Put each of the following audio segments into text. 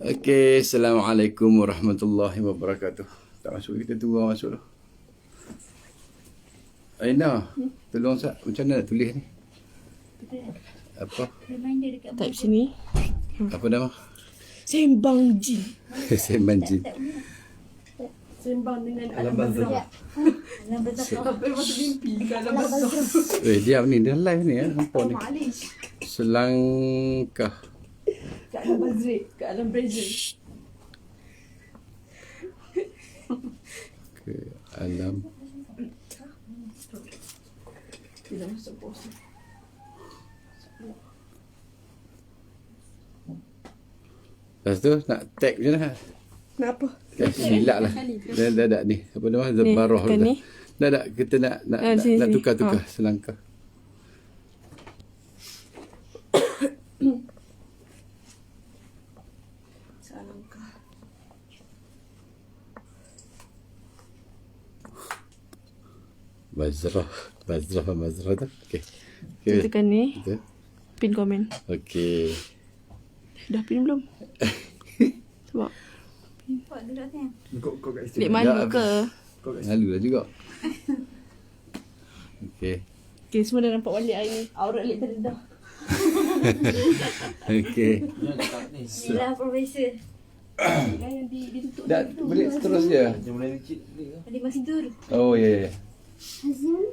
Okey, Assalamualaikum warahmatullahi wabarakatuh. Tak masuk, kita tunggu orang masuk dulu. Aina, tolong Sat, macam mana nak tulis ni? Apa? Type sini. Apa nama? Sembang jin. Sembang jin. Sembang dengan alam bazar. Alam bazar. Apa masuk mimpi ke alam bazar? Diam ni, dia live ni ya. Nampak ni. Malish. Selangkah. Ke alam bazar. Ke alam bazar. Ke alam. Tidak masuk pos. Lepas tu nak tag macam mana? Kenapa? Silap lah. Dah ni. Apa nama? Zabarah tekan dah. ni. Dah kita nak sini. tukar-tukar selangkah. Selangkah. Bazrah tu. Okey. Tekan ni. Betul. Pin komen. Okey. Dah pin belum? Sebab Kau kat Dek malu ke? Malu lah juga. Okey. Okay, semua dah nampak balik hari ni. Aurat lip terdedah. Okey. Inilah Profesor. Yang ditutup. Dah boleh terus je. Tadi masih tidur. Oh ya.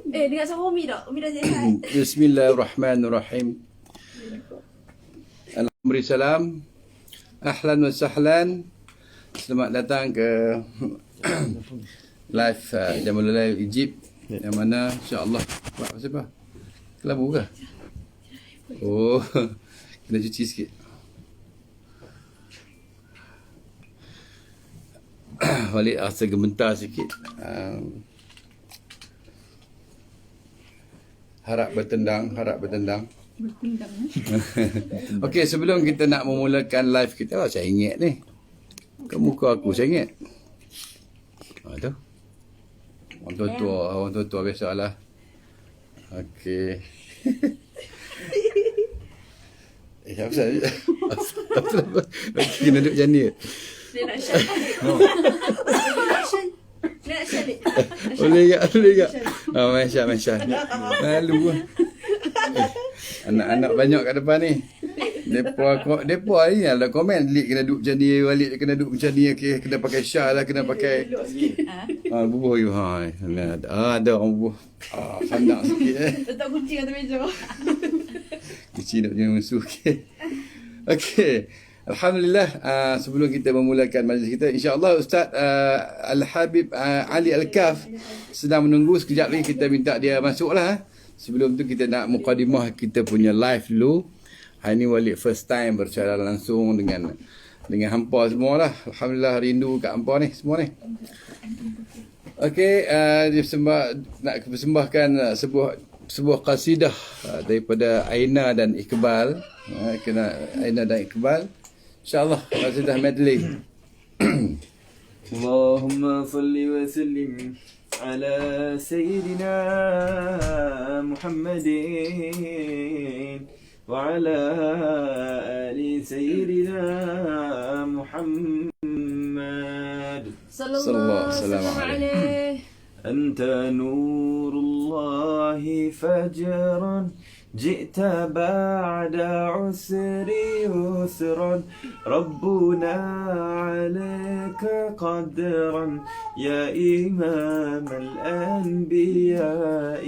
Dengar sama Umi tak? Umi dah sihat. Bismillahirrahmanirrahim. Alhamdulillah. Ahlan wa sahlan. Selamat datang ke live Jamul Live Egypt yang mana insya-Allah buat apa? Kelabu ke? Oh, kena cuci sikit. Balik rasa gementar sikit. Harap bertendang. Okey, sebelum kita nak memulakan live kita, saya ingat ni. Ke muka aku saya ingat. Tu. Orang tua biasalah. Okey. Apa pasal? Kena duduk macam ni. Dia nak share. Dia nak share. Boleh tak? Masya. Malu lah. Anak-anak banyak kat depan ni. Depa ni ada komen Lik kena duduk macam ni, Walid kena duduk macam ni, okay, kena pakai syal lah, kena pakai bubuh you. Ada orang bubuh. Sandak sikit Letak kucing atas meja. Kecil nak punya musuh. Okey. Alhamdulillah, sebelum kita memulakan majlis kita, insya-Allah Ustaz Al-Habib Ali Al-Kaf sedang menunggu. Sekejap lagi kita minta dia masuklah. Sebelum tu kita nak mukadimah kita punya live dulu. Hari ni Walid first time bercakap langsung dengan hampa semua lah. Alhamdulillah, rindu kat hampa ni semua ni. Okey, nak persembahkan sebuah qasidah daripada Aina dan Iqbal. Aina dan Iqbal. InsyaAllah qasidah medley. Allahumma salli wa sallim ala Sayyidina Muhammadin wa ala ali Sayyidina Muhammad Sallallahu alaihi. أنت نور الله فجرا جئت بعد عسر يسرا ربنا عليك قدرا يا إمام الأنبياء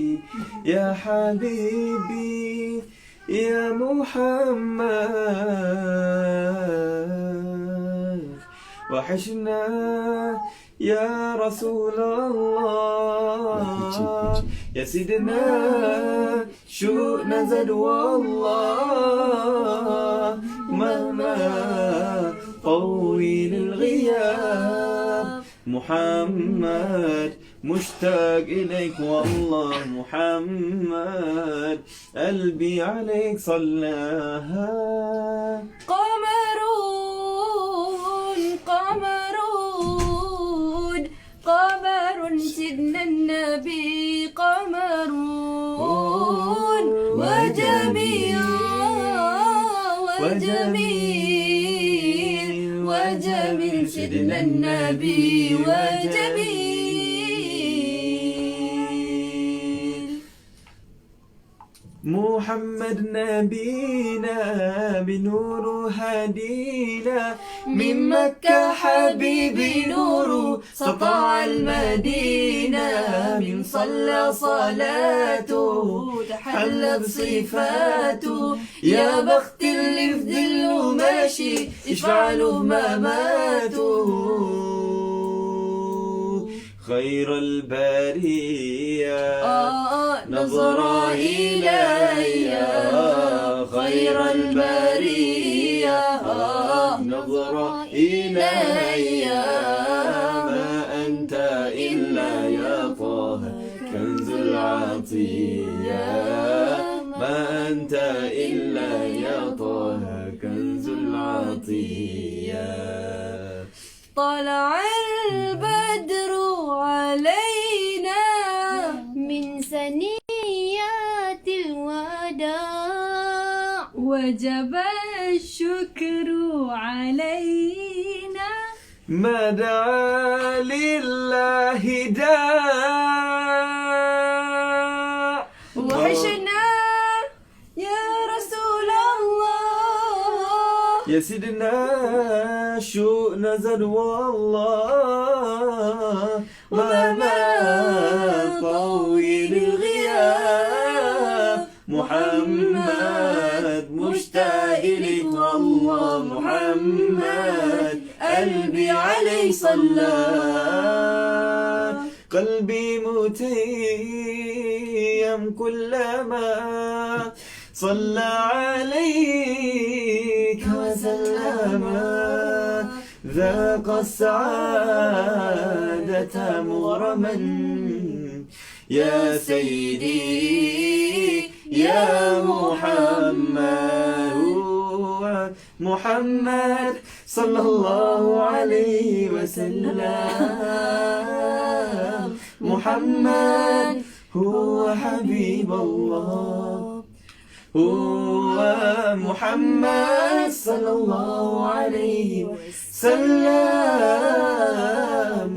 يا حبيبي يا محمد وحشنا يا رسول الله يا سيدنا شو نزل والله مهما طويل الغياب محمد مشتاق إليك والله محمد قلبي عليك صلاها قمر سيدنا النبي قمرون وجميل وجميل سيدنا النبي وجميل محمد نبينا بنور هدينا من مكة حبيبي نور سطع المدينة من صلى صلاته تحلى بصفاته يا بخت اللي في ظله ماشي يشفع له ما ماتوا خير البرية نظر إلي خير البرية نظر إلي ما أنت إلا يا طه كنز العطية ما أنت إلا يا طه كنز العطية طلع البدر علينا من ثنيات الوداع وجب الشكر علينا ما دعا لله داع وحشنا يا رسول الله يا سيدنا شو نزل والله مهما طويل الغياب محمد مشتاق إليك والله محمد قلبي عليه صلى قلبي متيم كلما صلى عليك وسلم ذاق السعادة مغرما يا سيدي يا محمد محمد صلى الله عليه وسلم محمد هو حبيب الله هو محمد صلى الله عليه وسلم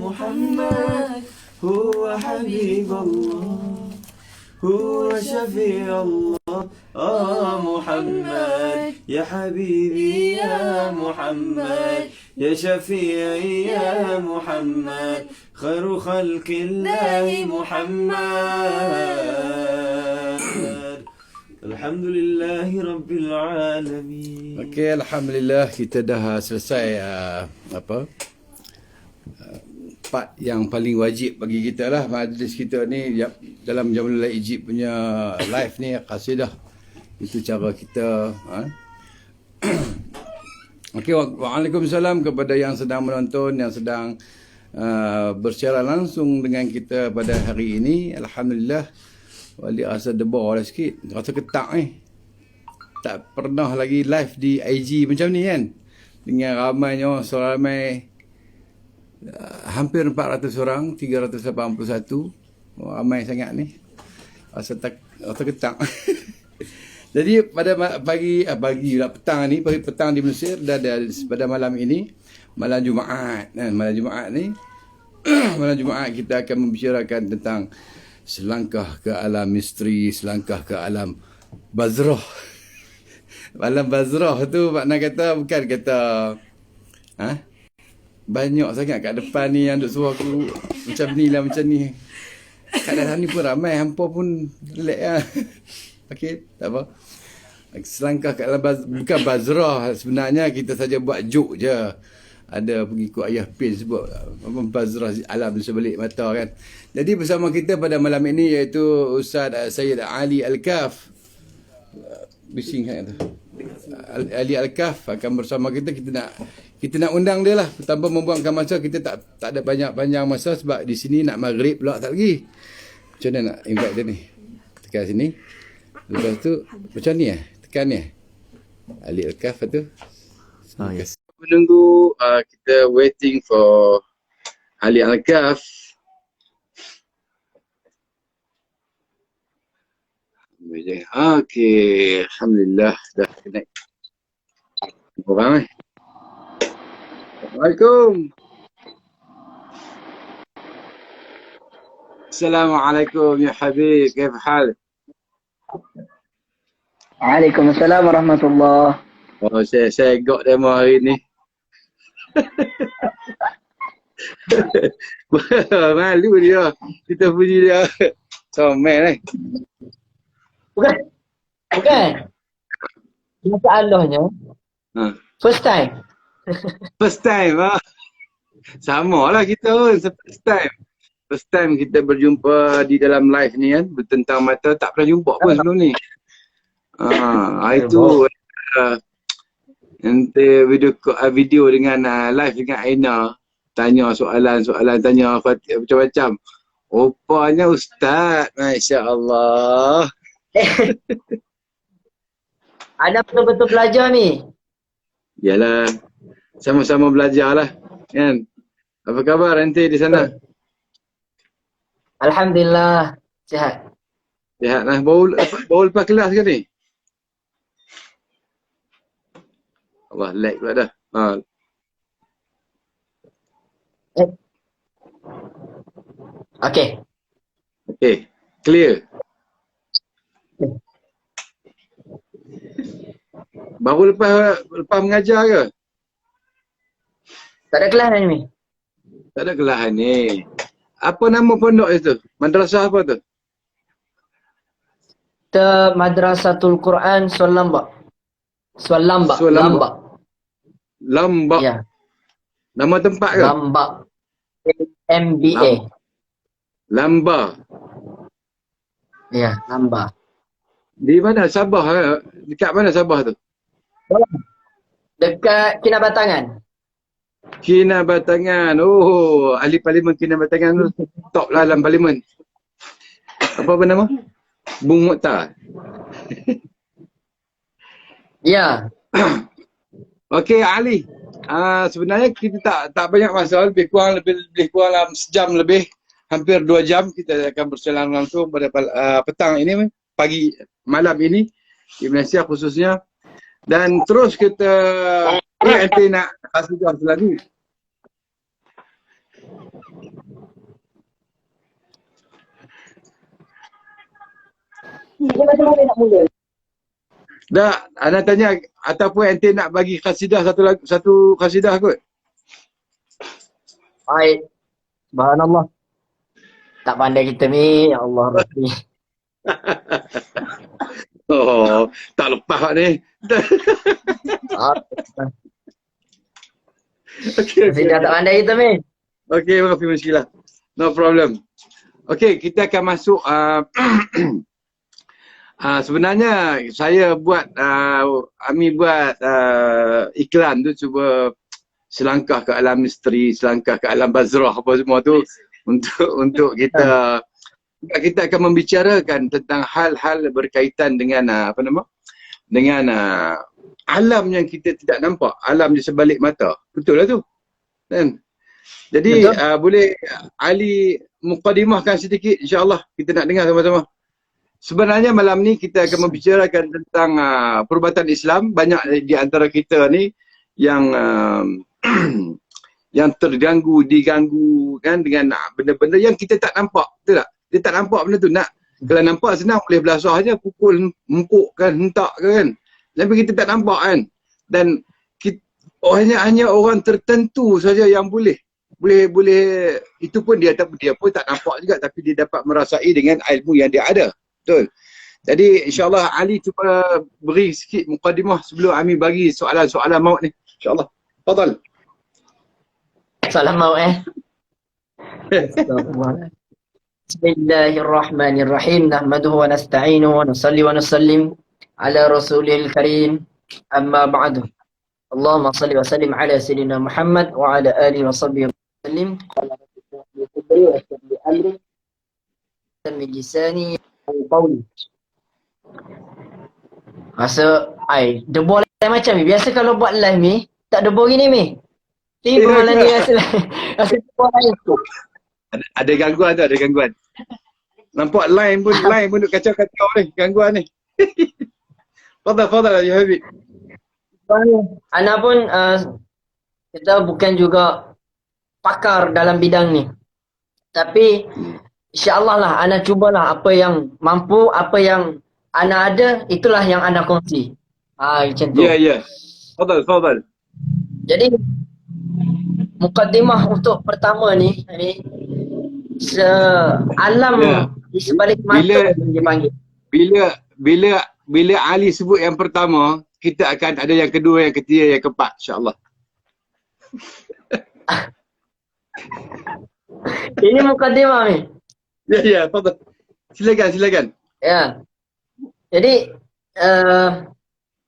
محمد هو حبيب الله هو شفيع الله محمد يا حبيبي يا محمد يا شفيعي يا محمد خير خلق الله محمد الحمد لله رب العالمين. Okey, alhamdulillah kita dah selesai part yang paling wajib bagi kita lah majlis kita ni dalam Jamlul Egypt punya live ni qasidah. Itu cara kita Okey, waalaikumsalam kepada yang sedang menonton, yang sedang bersiaran langsung dengan kita pada hari ini. Alhamdulillah, wali rasa debar dah sikit, rasa ketak ni. Tak pernah lagi live di IG macam ni kan, dengan ramainya, seramai hampir 400 orang, 381. Ramai sangat ni. Rasa ketak. Jadi pada petang ni, pagi petang di Mesir, pada malam ini, malam Jumaat. Malam Jumaat ni, malam Jumaat kita akan membicarakan tentang selangkah ke alam misteri, selangkah ke alam Bazrah. Alam Bazrah tu makna kata, bukan kata banyak sangat kat depan ni yang duk suruh aku macam ni lah, macam ni. Kat dalam ni pun ramai, hampa pun relax lah. Okey, tak apa. Selangkah kat alam bukan Bazrah, sebenarnya kita saja buat joke je. Ada pengikut Ayah Pin sebut Bazrah alam sebalik mata kan. Jadi bersama kita pada malam ini iaitu Ustaz Sayyid Ali Al-Kaf. Bising kan tu. Ali Al-Kaf akan bersama kita. Kita nak undang dia lah. Tanpa membuangkan masa, kita tak ada banyak masa sebab di sini nak maghrib pula tak lagi. Macam mana nak invite dia ni? Tekan sini. Lepas tu macam ni tekan ni. Ali Al-Kaf tu. Yes. Menunggu, kita waiting for Ali Al-Kaf. Okey, alhamdulillah dah connect orang Assalamualaikum. Assalamualaikum ya Habib, كيف حالك؟ Waalaikumsalam warahmatullah. Oh, saya gok demo hari ni. Malu dia. Kita puji dia. Comel eh. Bukan. Masalahnya, Ha. first time. First time ah. Sama lah kita pun first time. First time kita berjumpa di dalam live ni kan, bertentang mata, tak pernah jumpa pun sebelum ni. Itu nanti video dengan live dengan Aina, tanya soalan-soalan, tanya macam-macam. Rupanya Ustaz, Masya-Allah. Ada betul-betul belajar ni. Yalah, sama-sama belajar lah kan. Apa khabar nanti di sana? Alhamdulillah, sihat. Sihat lah. Baru lepas kelas ke ni? Allah, lag pula dah. Okey. Okay, clear. Baru lepas mengajar ke? Tak ada kelas ni. Tak ada kelas ni. Apa nama pondok itu? Madrasah apa tu? Madrasatul Quran Sualamba. Sualamba. Lambak. Ya, Nama tempat ke? Lamba. MBA. Lamba. Ya, Lamba. Di mana? Sabah ke? Dekat mana Sabah tu? Dekat Kinabatangan. Kinabatangan. Oh, ahli parlimen Kinabatangan tu top lah dalam parlimen. Apa nama? Bung Mokhtar. Ya. Okey Ali. Sebenarnya kita tak banyak masa, lebih kurang dalam sejam lebih, hampir 2 jam kita akan berselang langsung pada petang ini, pagi malam ini di Malaysia khususnya. Dan terus kita nanti nak kasih jawab lagi. Dah, anda tanya ataupun ente nak bagi kasidah satu kasidah kot. Baik. Subhanallah. Tak pandai kita ni, ya Allah Rabbi. Oh, tak lepas ni. Okey. Sudah tak pandai kita ni. Okey, maaf muskilah. No problem. Okey, kita akan masuk sebenarnya saya buat Ami buat iklan tu cuba selangkah ke alam misteri, selangkah ke alam bazrah apa semua tu untuk kita akan membicarakan tentang hal-hal berkaitan dengan dengan alam yang kita tidak nampak, alam di sebalik mata. Betul lah tu. Kan? Jadi boleh Ali mukadimahkan sedikit, insya-Allah kita nak dengar sama-sama. Sebenarnya malam ni kita akan membicarakan tentang perubatan Islam. Banyak di antara kita ni yang yang diganggu kan dengan benda-benda yang kita tak nampak, betul tak? Dia tak nampak benda tu. Kalau nampak senang boleh belasah aja, pukul empuk kan, hentak kan. Tapi kita tak nampak kan. Dan hanya orang tertentu saja yang boleh itu pun dia pun tak nampak juga, tapi dia dapat merasai dengan ilmu yang dia ada. Betul. Jadi insya-Allah Ali cuba beri sikit mukadimah sebelum Ami bagi soalan-soalan maut ni. Insya-Allah. Tafadhal. Salam maut Bismillahirrahmanirrahim. Nahmaduhu wa nasta'inuhu wa nusalli wa nusallim ala rasulil karim. Amma ba'du. Allahumma salli wa sallim ala sayyidina Muhammad wa ala alihi wa sahbihi wa sallim. Qala rabbi wa sabbi amri min lisani Pauli. Rasa debol macam ni. Biasa kalau buat live ni tak debol gini ni. Tiba malam ni rasa debol lain tu. Ada gangguan. Nampak line pun duk kacau-kacau ni, gangguan ni. Fadal ya Habib. Ana pun Kita bukan juga pakar dalam bidang ni. Tapi insya-Allah lah ana cubalah apa yang mampu, apa yang ana ada, itulah yang ana kongsi. Macam tu. Ya. Fadal. Jadi mukaddimah untuk pertama ni alam Ya. di sebalik mata yang dipanggil. Bila Ali sebut yang pertama, kita akan ada yang kedua, yang ketiga, yang keempat, insya-Allah. Ini mukaddimah ni. Ya, fadal. Silakan. Ya. Jadi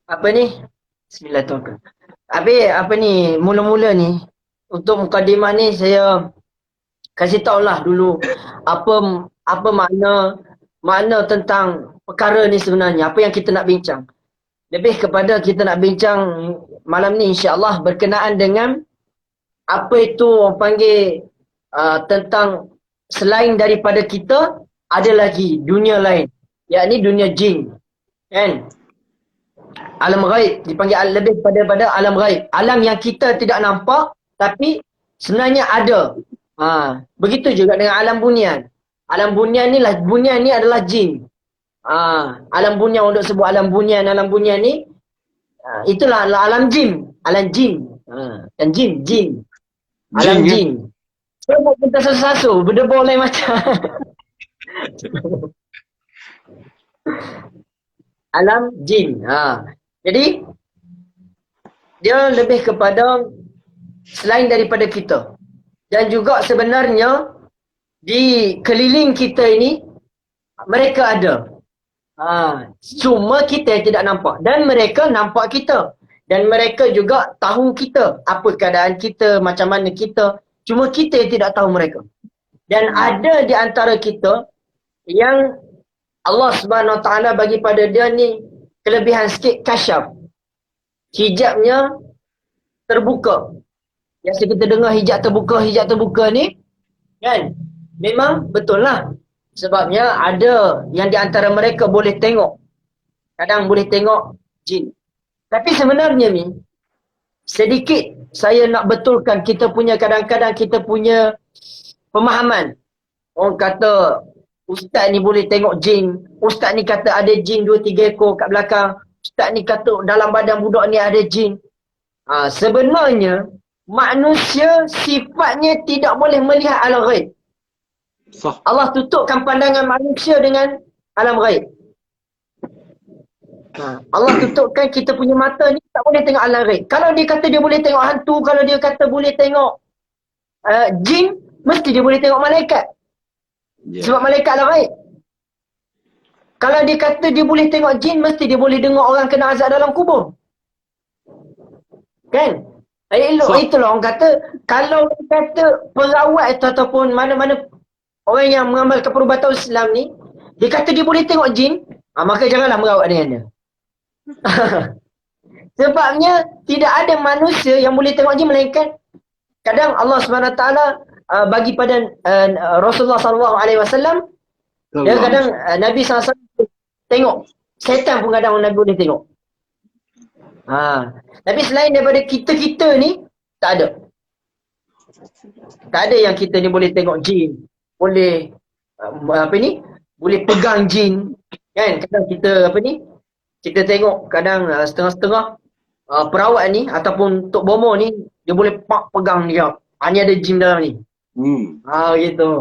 apa ni? Bismillahirrahmanirrahim. Apa ni, mula-mula ni untuk mukadimah ni saya kasih tahulah dulu apa makna tentang perkara ni sebenarnya, apa yang kita nak bincang. Lebih kepada kita nak bincang malam ni insya-Allah berkenaan dengan apa itu orang panggil tentang selain daripada kita ada lagi dunia lain, yakni dunia jin. Kan? Alam ghaib dipanggil lebih pada alam ghaib. Alam yang kita tidak nampak tapi sebenarnya ada. Begitu juga dengan alam bunian. Alam bunian ni adalah jin. Alam bunian, untuk sebut alam bunian ni itulah alam jin. Alam jin. Dan jin. Alam jin. Sebut kita satu-satu, berdebur lain macam. Alam jin. Jadi dia lebih kepada selain daripada kita. Dan juga sebenarnya di keliling kita ini mereka ada. Cuma kita yang tidak nampak, dan mereka nampak kita. Dan mereka juga tahu kita, apa keadaan kita, macam mana kita. Cuma kita yang tidak tahu mereka. Dan ada di antara kita yang Allah Subhanahu Wa Taala bagi pada dia ni kelebihan sikit, kasyaf. Hijabnya terbuka. Biasa kita dengar hijab terbuka ni kan, memang betul lah. Sebabnya ada yang di antara mereka boleh tengok. Kadang boleh tengok jin. Tapi sebenarnya ni sedikit saya nak betulkan kita punya, kadang-kadang kita punya pemahaman. Orang kata ustaz ni boleh tengok jin, ustaz ni kata ada jin 2-3 ekor kat belakang, ustaz ni kata dalam badan budak ni ada jin. Sebenarnya manusia sifatnya tidak boleh melihat alam ghaib. Sah. Allah tutupkan pandangan manusia dengan alam ghaib. Allah tutupkan kita punya mata ni tak boleh tengok alam ghaib. Kalau dia kata dia boleh tengok hantu, kalau dia kata boleh tengok jin, mesti dia boleh tengok malaikat. Sebab malaikat alam ghaib. Kalau dia kata dia boleh tengok jin, mesti dia boleh dengar orang kena azab dalam kubur. Kan? Itulah orang kata, kalau dia kata perawat ataupun mana-mana orang yang mengamalkan perubatan Islam ni, dia kata dia boleh tengok jin, maka janganlah merawat dengan dia. Sebabnya tidak ada manusia yang boleh tengok jin, melainkan kadang Allah SWT bagi pada Rasulullah SAW, dia kadang Nabi SAW tengok. Setan pun kadang Nabi boleh tengok. Tapi selain daripada kita-kita ni, tak ada. Tak ada yang kita ni boleh tengok jin, boleh boleh pegang jin. Kan? Kadang kita kita tengok kadang setengah-setengah perawat ni ataupun Tok Bomo ni, dia boleh pegang dia. Ni ada jin dalam ni. Gitu.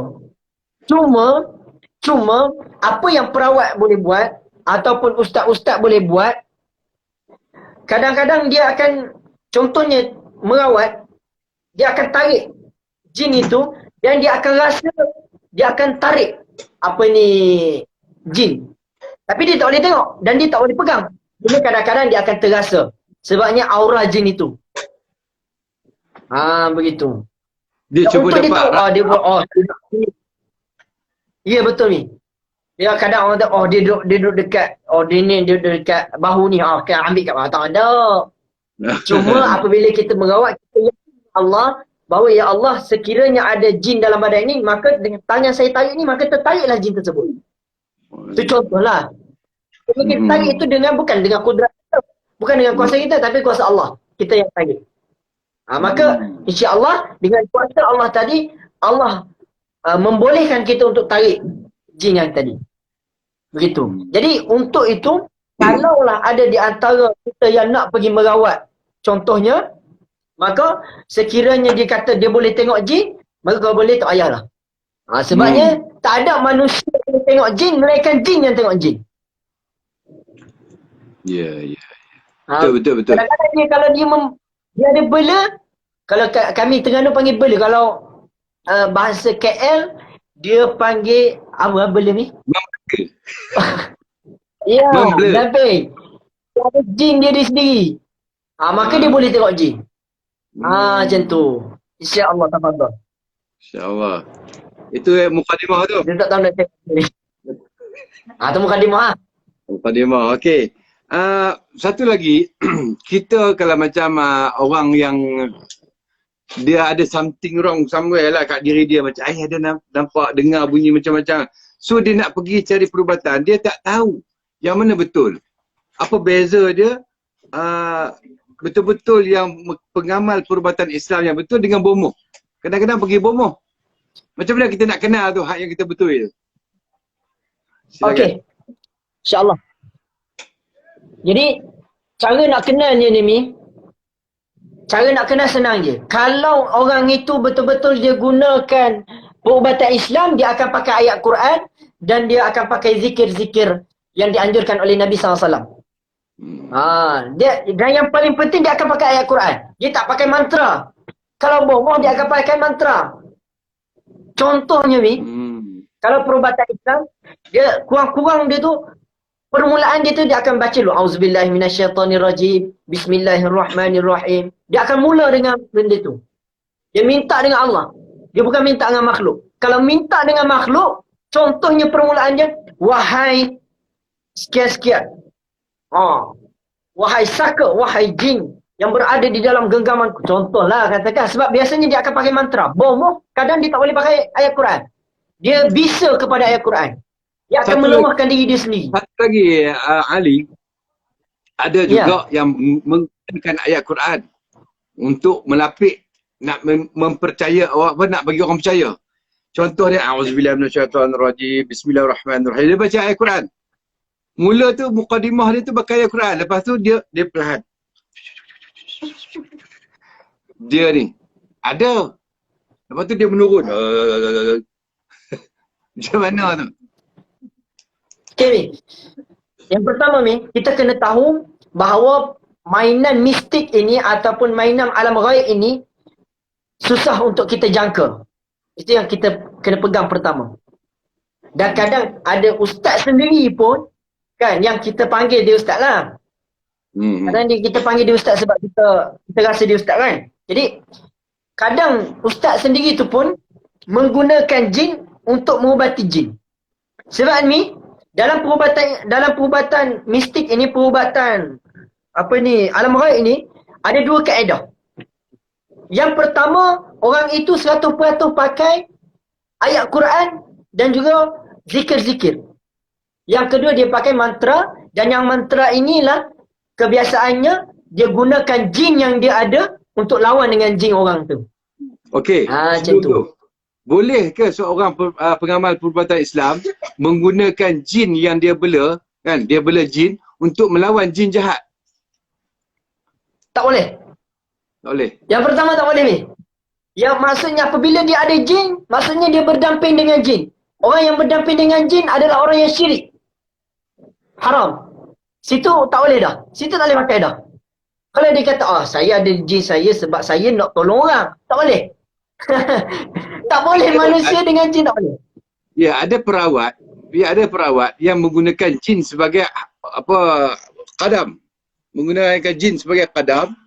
Cuma apa yang perawat boleh buat ataupun ustaz-ustaz boleh buat, kadang-kadang dia akan, contohnya merawat, dia akan tarik jin itu dan dia akan rasa, dia akan tarik jin. Tapi dia tak boleh tengok dan dia tak boleh pegang. Cuma kadang-kadang dia akan terasa. Sebabnya aura jin itu. Begitu. Dia cuba dapat. Dia buat, ya betul ni. Dia kadang orang kata, dia duduk dekat, dia duduk dekat bahu ni, kan ambil kat bawah. Tak ada. Cuma apabila kita merawat, kita yakin Allah, bahawa ya Allah, sekiranya ada jin dalam badan ini, maka dengan tangan saya tarik ni, maka tertariklah jin tersebut. Itu contohlah. Kalau kita tarik itu bukan dengan kudrat kita, bukan dengan kuasa kita, tapi kuasa Allah. Kita yang tarik. Maka insya-Allah dengan kuasa Allah tadi, Allah membolehkan kita untuk tarik jin yang tadi. Begitu. Jadi untuk itu, kalaulah ada di antara kita yang nak pergi merawat, contohnya, maka sekiranya dia kata dia boleh tengok jin, maka kalau boleh tak payahlah. Sebabnya tak ada manusia yang tengok jin, melainkan jin yang tengok jin. Ya. Betul. Kadang-kadang dia kalau dia ada bela, kalau kami Terengganu panggil bela, kalau bahasa KL dia panggil apa bela ni? Ya, lebih. Dia ada jin dia sendiri. Maka dia boleh tengok jin. Macam tu. InsyaAllah, tafadhal. InsyaAllah. Itu mukadimah tu. Dia tak tahu nak tengok ni. Tu mukadimah. Mukadimah, okey. Satu lagi, kita kalau macam orang yang dia ada something wrong somewhere lah kat diri dia, macam ada nampak dengar bunyi macam-macam. So dia nak pergi cari perubatan, dia tak tahu yang mana betul. Apa beza dia betul-betul yang pengamal perubatan Islam yang betul dengan bomoh. Kadang-kadang pergi bomoh. Macam mana kita nak kenal tu hak yang kita betul itu? Okey. InsyaAllah. Jadi cara nak kenalnya ni Mi, cara nak kenal senang je. Kalau orang itu betul-betul dia gunakan perubatan Islam, dia akan pakai ayat Quran dan dia akan pakai zikir-zikir yang dianjurkan oleh Nabi SAW. Dan yang paling penting dia akan pakai ayat Quran. Dia tak pakai mantra. Kalau bomoh dia akan pakai mantra. Contohnya Mi, kalau perubatan Islam, dia kurang-kurang dia tu, permulaan dia tu dia akan baca dulu auzubillahi minasyaitonirrajim, bismillahirrahmanirrahim. Dia akan mula dengan benda tu. Dia minta dengan Allah. Dia bukan minta dengan makhluk. Kalau minta dengan makhluk, contohnya permulaan dia, wahai sekian-sekian. Wahai saka, wahai jin yang berada di dalam genggamanku. Contohlah katakan, sebab biasanya dia akan pakai mantra. Bomoh, kadang dia tak boleh pakai ayat Quran. Dia bisa kepada ayat Quran. Dia akan melemahkan diri dia sendiri. Satu lagi, Ali, ada juga yang menggunakan ayat Quran untuk melapik, nak mempercaya orang, nak bagi orang percaya. Contoh dia, auzubillahi minasyaitonirrajim, bismillahirrahmanirrahim. Dia baca ayat Quran. Mula tu mukadimah dia tu pakai ayat Quran. Lepas tu dia perlahan. Dia ni ada. Lepas tu dia menurun. Macam mana tu? Okay, yang pertama Mi, kita kena tahu bahawa mainan mistik ini ataupun mainan alam ghaib ini susah untuk kita jangka. Itu yang kita kena pegang pertama. Dan kadang ada ustaz sendiri pun kan yang kita panggil dia ustaz lah. Kadang kita panggil dia ustaz sebab kita rasa dia ustaz kan. Jadi kadang ustaz sendiri tu pun menggunakan jin untuk mengubati jin. Sebab ni dalam perubatan mistik ini, perubatan alam ghaib ini, ada dua kaedah. Yang pertama, orang itu 100% pakai ayat Quran dan juga zikir-zikir. Yang kedua, dia pakai mantra, dan yang mantra inilah kebiasaannya dia gunakan jin yang dia ada untuk lawan dengan jin orang tu. Okey. Macam tu. Boleh ke seorang pengamal perubatan Islam menggunakan jin yang dia bela, kan? Dia bela jin untuk melawan jin jahat? Tak boleh. Tak boleh. Yang pertama tak boleh ni. Yang maksudnya apabila dia ada jin, maksudnya dia berdamping dengan jin. Orang yang berdamping dengan jin adalah orang yang syirik. Haram. Situ tak boleh dah. Situ tak boleh pakai dah. Kalau dia kata, saya ada jin saya sebab saya nak tolong orang. Tak boleh. Tak boleh manusia dengan jin, tak boleh. Ya, ada perawat yang menggunakan jin sebagai qadam. Menggunakan jin sebagai qadam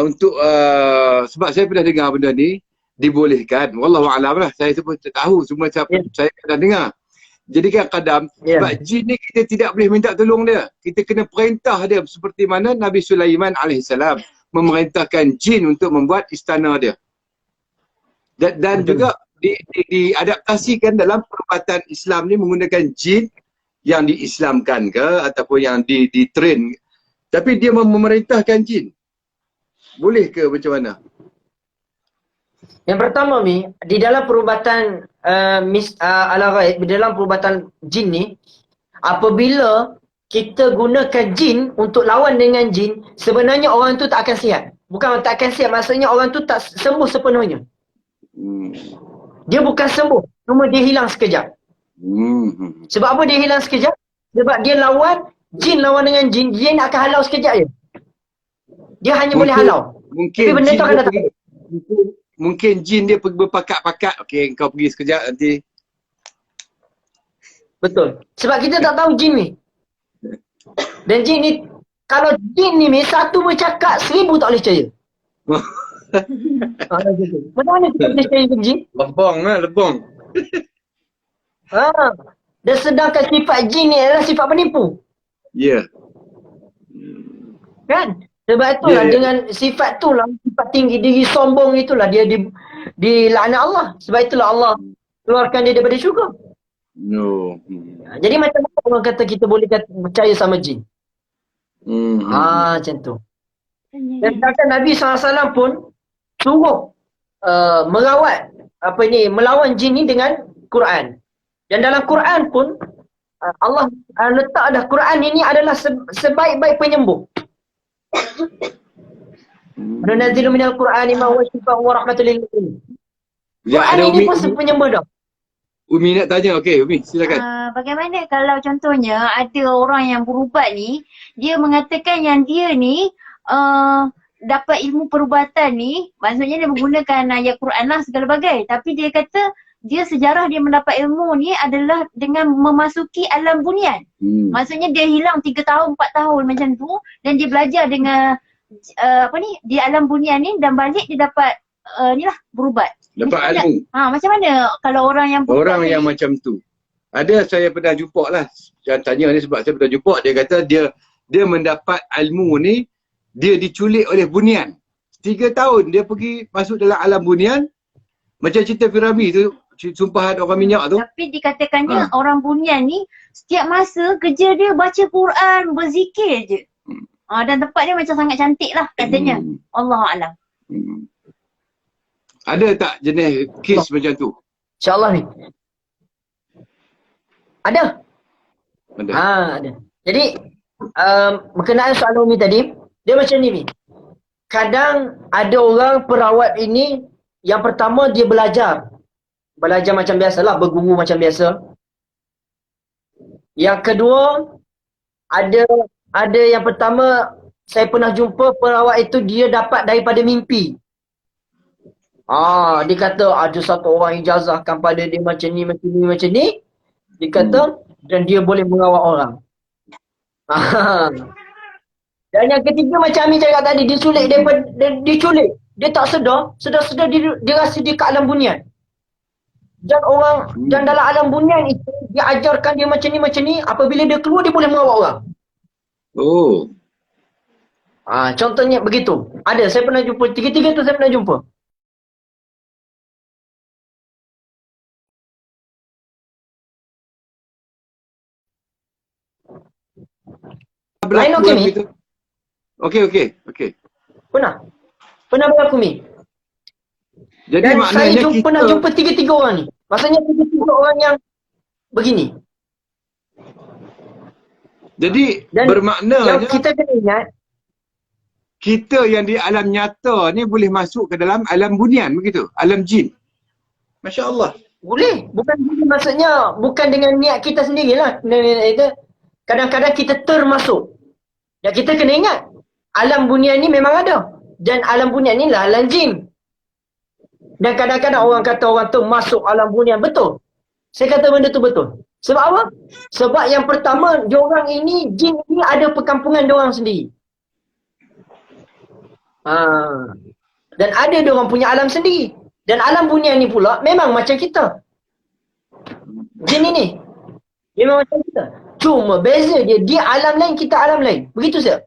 untuk sebab saya pernah dengar benda ni dibolehkan. Wallahu a'lam lah. Saya pun tak tahu, semua saya pernah dengar. Jadikan qadam sebab jin ni kita tidak boleh minta tolong dia. Kita kena perintah dia seperti mana Nabi Sulaiman alaihissalam memerintahkan jin untuk membuat istana dia. Dan juga diadaptasikan dalam perubatan Islam ni menggunakan jin yang diislamkan ke ataupun yang ditrain. Tapi dia memerintahkan jin. Boleh ke macam mana? Yang pertama Mi, di dalam perubatan ala ghaib, di dalam perubatan jin ni, apabila kita gunakan jin untuk lawan dengan jin, sebenarnya orang tu tak akan sihat. Bukan tak akan sihat, maksudnya orang tu tak sembuh sepenuhnya. Dia bukan sembuh, cuma dia hilang sekejap. Sebab apa dia hilang sekejap? Sebab dia lawan, jin lawan dengan jin, jin akan halau sekejap je. Dia hanya boleh halau. Mungkin Tapi benda jin tu akan dia datang. mungkin jin dia pergi berpakat-pakat. Okey, kau pergi sekejap nanti. Betul. Sebab kita tak tahu jin ni. Dan jin ni, kalau jin ni Mi, satu bercakap, 1000 tak boleh percaya. Macam mana kita boleh percaya ke jin? Lebong lah, lebong. Dan sedangkan sifat jin ni adalah sifat penipu. Ya. Kan? Sebab itulah dengan sifat itulah, sifat tinggi diri sombong itulah dia dilaknat Allah. Sebab itulah Allah keluarkan dia daripada syurga. No. Jadi macam mana orang kata kita boleh percaya sama jin? Macam tu. Dan sedangkan Nabi SAW pun suruh merawat melawan jin ni dengan Quran. Dan dalam Quran pun Allah letak dah Quran ini adalah sebaik-baik penyembuh. Nunazzilu minal Qur'ani ma huwa shifaa'un wa rahmatun lil mu'minin. Quran ini pun penyembuh dah. Umi nak tanya, okey Umi silakan. Bagaimana kalau contohnya ada orang yang berubat ni, dia mengatakan yang dia ni dapat ilmu perubatan ni, maksudnya dia menggunakan ayat Quran lah segala bagai. Tapi dia kata dia sejarah dia mendapat ilmu ni adalah dengan memasuki alam bunian. Maksudnya dia hilang 3 tahun, 4 tahun macam tu dan dia belajar dengan di alam bunian ni dan balik dia dapat berubat. Dapat ilmu. Macam mana kalau orang yang yang macam tu. Ada saya pernah jumpa lah. Saya tanya ni sebab saya pernah jumpa. Dia kata dia mendapat ilmu ni, dia diculik oleh bunian. 3 tahun dia pergi masuk dalam alam bunian. Macam cerita Firami tu, sumpahan orang minyak tu. Tapi dikatakannya orang bunian ni setiap masa kerja dia baca Quran, berzikir je. Dan tempat dia macam sangat cantik lah katanya. Allahu'alam. Ada tak jenis kes macam tu? InsyaAllah ni. Ada. Ada. Ada. Jadi berkenaan soalan Umi tadi, dia macam ni Mi. Kadang ada orang perawat ini, yang pertama dia belajar macam biasalah, berguru macam biasa. Yang kedua, ada yang pertama saya pernah jumpa perawat itu dia dapat daripada mimpi. Dia kata ada satu orang ijazahkan pada dia macam ni. Dia kata dan dia boleh merawat orang. Dan yang ketiga macam Amin cakap tadi, diculik. Dia tak sedar dia rasa dia kat alam bunian. Dan dalam alam bunian itu dia ajarkan dia macam ni, apabila dia keluar dia boleh merawat orang. Contohnya begitu. Ada, saya pernah jumpa, tiga-tiga tu saya pernah jumpa. Lain okey Mi? Okey. Pernah berlaku Mi. Jadi Dan saya maknanya kita pernah jumpa tiga-tiga orang ni. Maksudnya tiga-tiga orang yang begini. Jadi Dan bermaknanya yang kita kena ingat, kita yang di alam nyata ni boleh masuk ke dalam alam bunian begitu, alam jin. Masya Allah. boleh. Bukan maksudnya bukan dengan niat kita sendirilah. Kadang-kadang kita termasuk. Dan kita kena ingat, alam bunian ni memang ada. Dan alam bunian ni lah alam jin. Dan kadang-kadang orang kata orang tu masuk alam bunian. Betul. Saya kata benda tu betul. Sebab apa? Sebab yang pertama, diorang ini, jin ini ada perkampungan diorang sendiri. Dan ada diorang punya alam sendiri. Dan alam bunian ni pula memang macam kita. Jin ini memang macam kita. Cuma beza dia alam lain, kita alam lain. Begitu saja.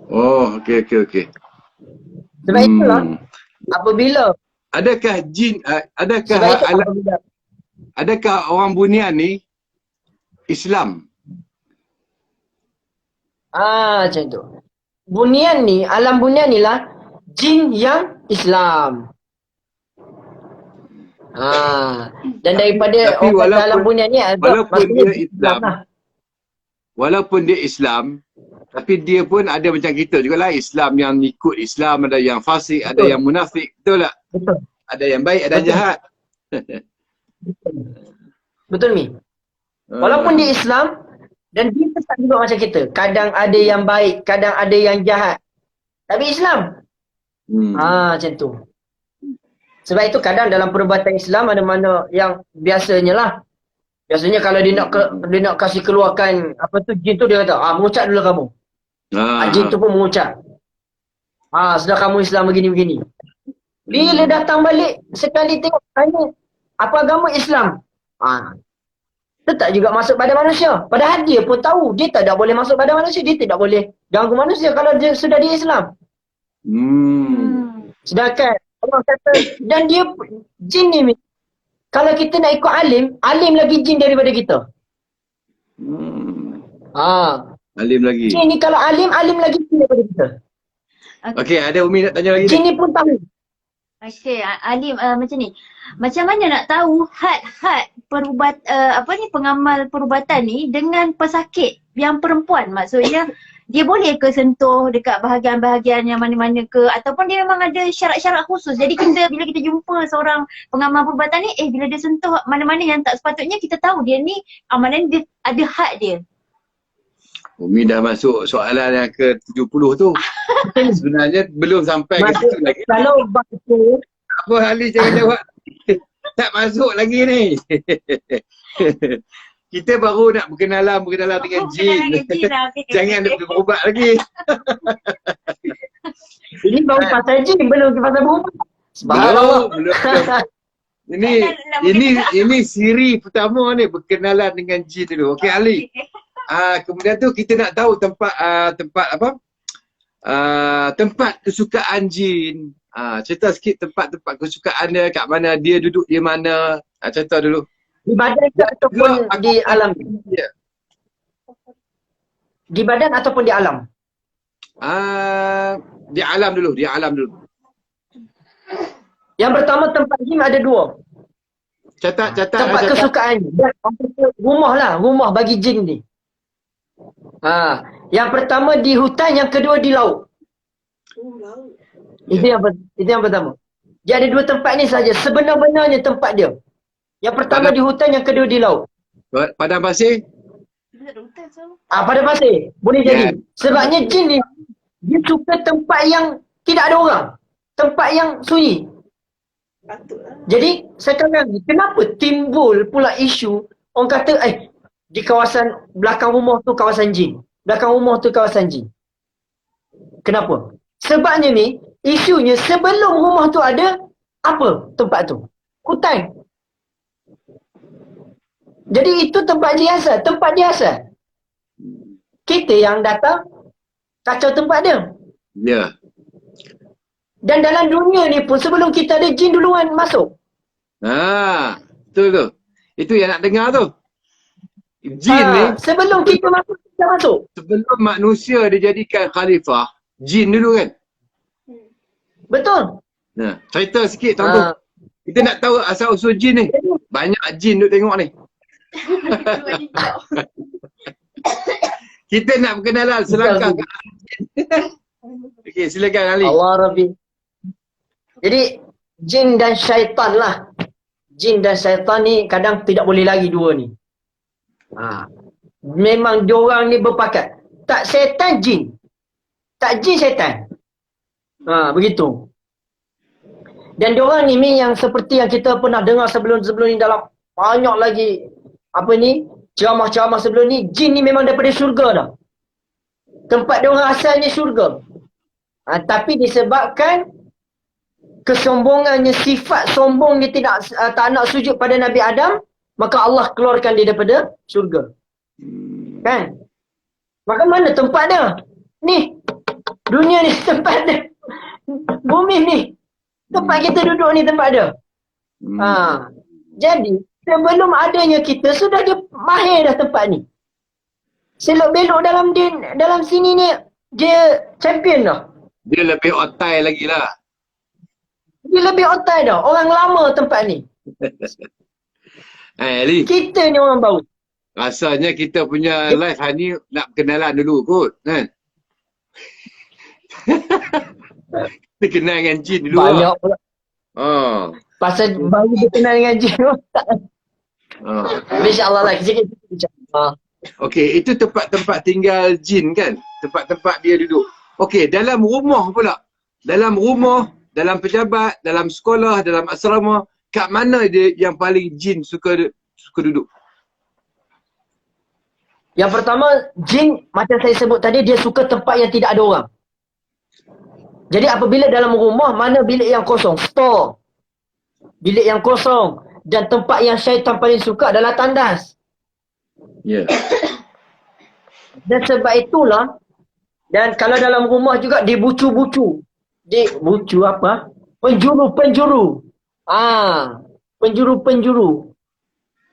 Okey. Sebab itulah apabila Adakah jin adakah orang bunian ni Islam? macam tu. Bunian ni, alam bunian ni lah jin yang Islam. Dan daripada Tapi orang dalam bunyian ni walaupun maksudnya dia Islam, lah. walaupun dia Islam, tapi dia pun ada macam kita jugalah, Islam yang ikut Islam, ada yang fasik, ada Betul. yang munafik, betul tak? Betul. Ada yang baik, ada yang Betul. jahat. Betul Mi. Walaupun dia Islam dan dia tetap juga macam kita. Kadang ada yang baik, kadang ada yang jahat. Tapi Islam. Macam tu. Sebab itu kadang dalam perubatan Islam ada mana yang biasanya lah. Biasanya kalau dia nak kasih keluarkan apa tu jin tu, dia kata, mengucap dulu kamu. Jin tu pun mengucap. Sudah kamu Islam begini-begini. Bila datang balik, sekali tengok, tanya, apa agama Islam? Tetap juga masuk pada manusia. Padahal dia pun tahu, dia tak boleh masuk pada manusia. Dia tidak boleh ganggu manusia kalau dia sudah di Islam. Sedangkan Allah kata, dan dia, jin ni, kalau kita nak ikut alim, alim lagi jin daripada kita. Alim lagi. Jin ni kalau alim, alim lagi jin daripada kita. Okey, ada Umi nak tanya lagi Jin ni? ni pun tahu. Okey, Alim macam ni. Macam mana nak tahu had-had pengamal perubatan ni dengan pesakit yang perempuan? Maksudnya dia boleh ke sentuh dekat bahagian-bahagian yang mana-mana ke, ataupun dia memang ada syarat-syarat khusus. Jadi bila kita jumpa seorang pengamal perubatan ni, bila dia sentuh mana-mana yang tak sepatutnya, kita tahu dia ni amalan dia ada had dia. Umi dah masuk soalan yang ke-70 tu. Sebenarnya belum sampai ke situ lagi. Kalau baca, Apa Ali jangan jawab. Tak masuk lagi ni. Kita baru nak berkenalan dengan jin. Jangan nak berubat lagi. ini baru pasal jin, belum pasal berubah. Subhanallah. Belum. Ini siri pertama ni, berkenalan dengan jin dulu. Okey Ali. Kemudian tu kita nak tahu tempat kesukaan jin. Cerita sikit tempat-tempat kesukaan dia, kat mana dia duduk, di mana. Cerita dulu. Di badan ke ataupun di alam? Ya. Di badan ataupun di alam? Di alam dulu. Yang pertama, tempat jin ada dua. Catat. Tempat kesukaan. Rumah bagi jin ni. Yang pertama di hutan, yang kedua di laut. Itu yang pertama. Dia ada dua tempat ni saja. Sebenar-benarnya tempat dia. Yang pertama di hutan, yang kedua di laut. Padang pasir? Padang pasir. Boleh jadi. Sebabnya jin ni, dia suka tempat yang tidak ada orang. Tempat yang sunyi. Jadi sekarang ni, kenapa timbul pula isu orang kata di kawasan belakang rumah tu kawasan jin. Belakang rumah tu kawasan jin. Kenapa? Sebabnya ni, isunya sebelum rumah tu ada, apa tempat tu? Hutan. Jadi itu tempat dia asal. Kita yang datang kacau tempat dia. Ya. Dan dalam dunia ni pun sebelum kita ada, jin duluan masuk. Betul tu. Itu yang nak dengar tu. Jin ni, sebelum kita masuk, kita masuk. sebelum manusia dijadikan khalifah, jin dulu kan? Betul. Cerita sikit contoh. Kita nak tahu asal usul jin ni. Banyak jin duk tengok ni. Kita nak berkenalan selangkah. Okey, silakan Ali. Allah Rabbi. Jadi jin dan syaitan lah. Jin dan syaitan ni kadang tidak boleh lagi dua ni. Memang diorang ni berpakat. Tak syaitan jin. Tak jin syaitan. Begitu. Dan diorang ni yang seperti yang kita pernah dengar sebelum ni dalam banyak lagi ceramah-ceramah sebelum ni, jin ni memang daripada syurga dah. Tempat diorang asalnya syurga. Tapi disebabkan kesombongannya, sifat sombong dia tak nak sujud pada Nabi Adam, maka Allah keluarkan dia daripada syurga. Kan? Maka mana tempat dia? Ni. Dunia ni tempat dia. Bumi ni. Tempat kita duduk ni tempat dia. Jadi, sebelum adanya kita, sudah dia mahir dah tempat ni. Selok belok dalam sini ni, dia champion dah. Dia lebih otai lagi lah. Dia lebih otai dah. Orang lama tempat ni. Ali, Kita ni orang baru. rasanya kita punya live hari ni nak kenalan dulu kot, kan? Kita kenal dengan jin dulu. Banyak pula. Oh. Pasal baru berkenal dengan jin. Oh. InsyaAllah lah. Sikit-sikit. InsyaAllah. Okey, itu tempat-tempat tinggal jin kan? Tempat-tempat dia duduk. Okey, dalam rumah pula. Dalam rumah, dalam pejabat, dalam sekolah, dalam asrama, kat mana dia yang paling jin suka duduk? Yang pertama, jin macam saya sebut tadi, dia suka tempat yang tidak ada orang. Jadi apabila dalam rumah, mana bilik yang kosong? Store. Bilik yang kosong. Dan tempat yang syaitan paling suka adalah tandas. Ya. Yeah. Dan sebab itulah, dan kalau dalam rumah juga dibucu-bucu. Bucu apa? Penjuru-penjuru. Penjuru-penjuru.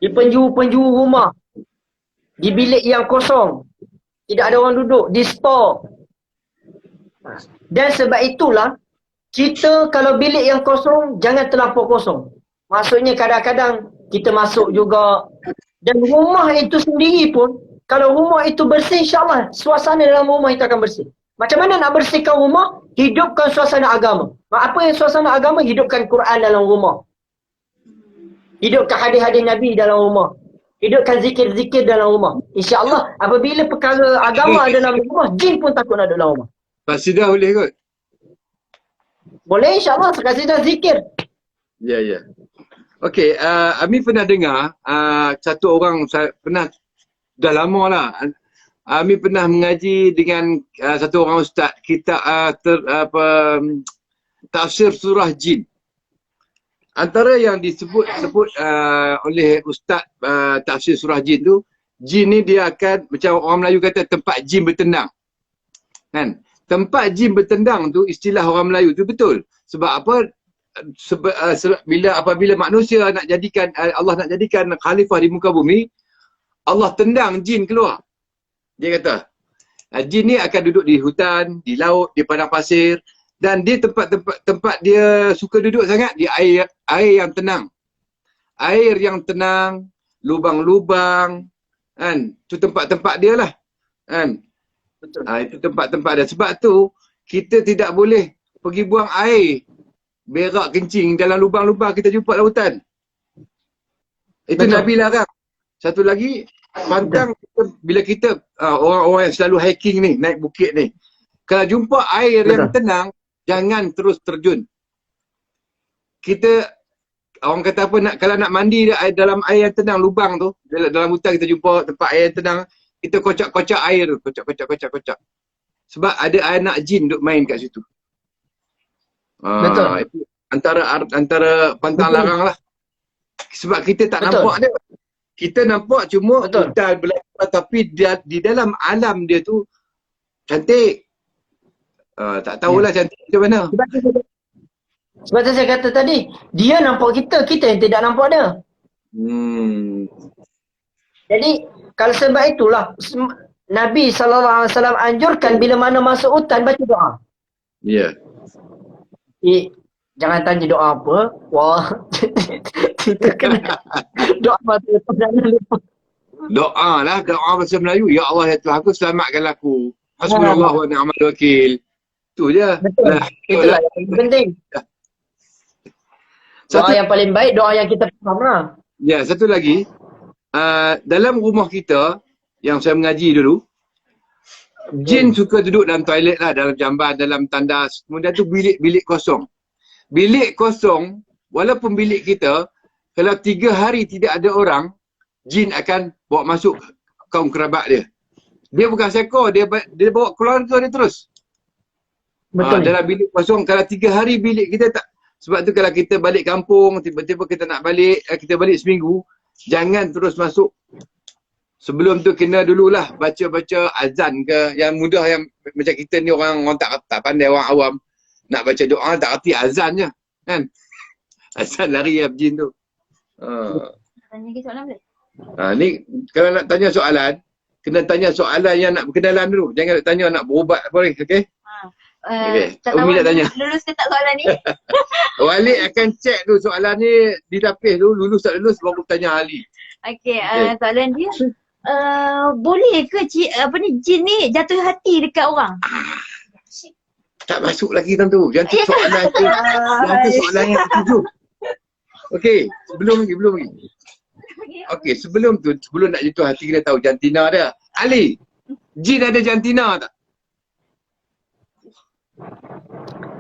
Di penjuru-penjuru rumah. Di bilik yang kosong. Tidak ada orang duduk. Di store. Dan sebab itulah, kita kalau bilik yang kosong, jangan terlampau kosong. Maksudnya kadang-kadang kita masuk juga. Dan rumah itu sendiri pun, kalau rumah itu bersih, insyaAllah suasana dalam rumah itu akan bersih. Macam mana nak bersihkan rumah? Hidupkan suasana agama. Apa yang suasana agama? Hidupkan Quran dalam rumah. Hidupkan hadis-hadis Nabi dalam rumah. Hidupkan zikir-zikir dalam rumah. InsyaAllah apabila perkara agama dalam rumah, jin pun takut nak duduk dalam rumah. Qasidah boleh kot? Boleh insyaAllah, qasidah zikir. Ya, ya. Okey, Ami pernah dengar satu orang, saya pernah, dah lama lah, Ami pernah mengaji dengan satu orang ustaz, kita tafsir surah jin. Antara yang disebut oleh ustaz tafsir surah jin tu, jin ni dia akan, macam orang Melayu kata, tempat jin bertendang. Kan? Tempat jin bertendang tu, istilah orang Melayu tu betul. Sebab apa? Apabila manusia nak jadikan, Allah nak jadikan khalifah di muka bumi, Allah tendang jin keluar. Dia kata, jin ni akan duduk di hutan, di laut, di padang pasir, dan dia tempat dia suka duduk sangat di air yang tenang. Air yang tenang, lubang-lubang, kan? Itu tempat-tempat dia lah. Kan? Betul. Itu tempat-tempat dia. Sebab tu kita tidak boleh pergi buang air berak kencing dalam lubang-lubang kita jumpa lautan. Itu Betul. Nabi larang. Satu lagi, pantang bila kita orang-orang yang selalu hiking ni, naik bukit ni, kalau jumpa air Betul. yang tenang, jangan terus terjun. Kita, orang kata apa, kalau nak mandi dalam air yang tenang, lubang tu, dalam hutan kita jumpa tempat air yang tenang, kita kocak-kocak air tu, kocak. Sebab ada anak jin duk main kat situ. Betul. Itu antara pantang larang lah. Sebab kita tak Betul. nampak dia. Kita nampak cuma Betul. hutan belakang, tapi di dalam alam dia tu cantik. Tak tahulah cantik macam mana. Sebab tu saya kata tadi, dia nampak kita yang tidak nampak dia. Jadi, kalau sebab itulah, Nabi SAW anjurkan bila mana masuk hutan, baca doa. Ya. Jangan tanya doa apa. Wah, kita kena doa masa jangan lupa. Doa lah, doa bahasa Melayu. Ya Allah, ya Tuhan aku, selamatkanlah aku. Hasbunallah wa ni'mal wakil. Itu je. Betul. Itulah yang paling penting. Doa yang paling baik, doa yang kita faham lah. Ya, satu lagi. Dalam rumah kita, yang saya mengaji dulu, jin suka duduk dalam toilet lah, dalam jamban, dalam tandas. Kemudian tu bilik kosong. Bilik kosong, walaupun bilik kita, kalau 3 hari tidak ada orang, jin akan bawa masuk kaum kerabat dia. Dia bukan sekor, dia bawa keluarga dia terus. Betul. Dalam bilik kosong, kalau 3 hari bilik kita tak. Sebab tu kalau kita balik kampung, tiba-tiba kita nak balik, kita balik seminggu, jangan terus masuk. Sebelum tu kena dululah baca-baca azan ke, yang mudah, yang macam kita ni orang tak pandai, orang awam. Nak baca doa tak erti azan je. Kan? Azan lari ya jin tu. Tanya lagi soalan boleh? Ni kalau nak tanya soalan, kena tanya soalan yang nak berkenalan dulu. Jangan nak tanya nak berubat boleh, okey? Tak tahu Umi nak tanya. lulus ke tak soalan ni. Walid akan cek tu soalan ni, ditapis tu, lulus tak lulus baru tanya Ali. Okey, soalan dia, boleh ke jin ni jatuh hati dekat orang? Tak masuk lagi dalam tu. Yang tu soalan tu. Yang tu soalan yang ketujuh. Okey, belum lagi. Okey, sebelum nak jatuh hati kita tahu jantina dia. Ali, jin ada jantina tak?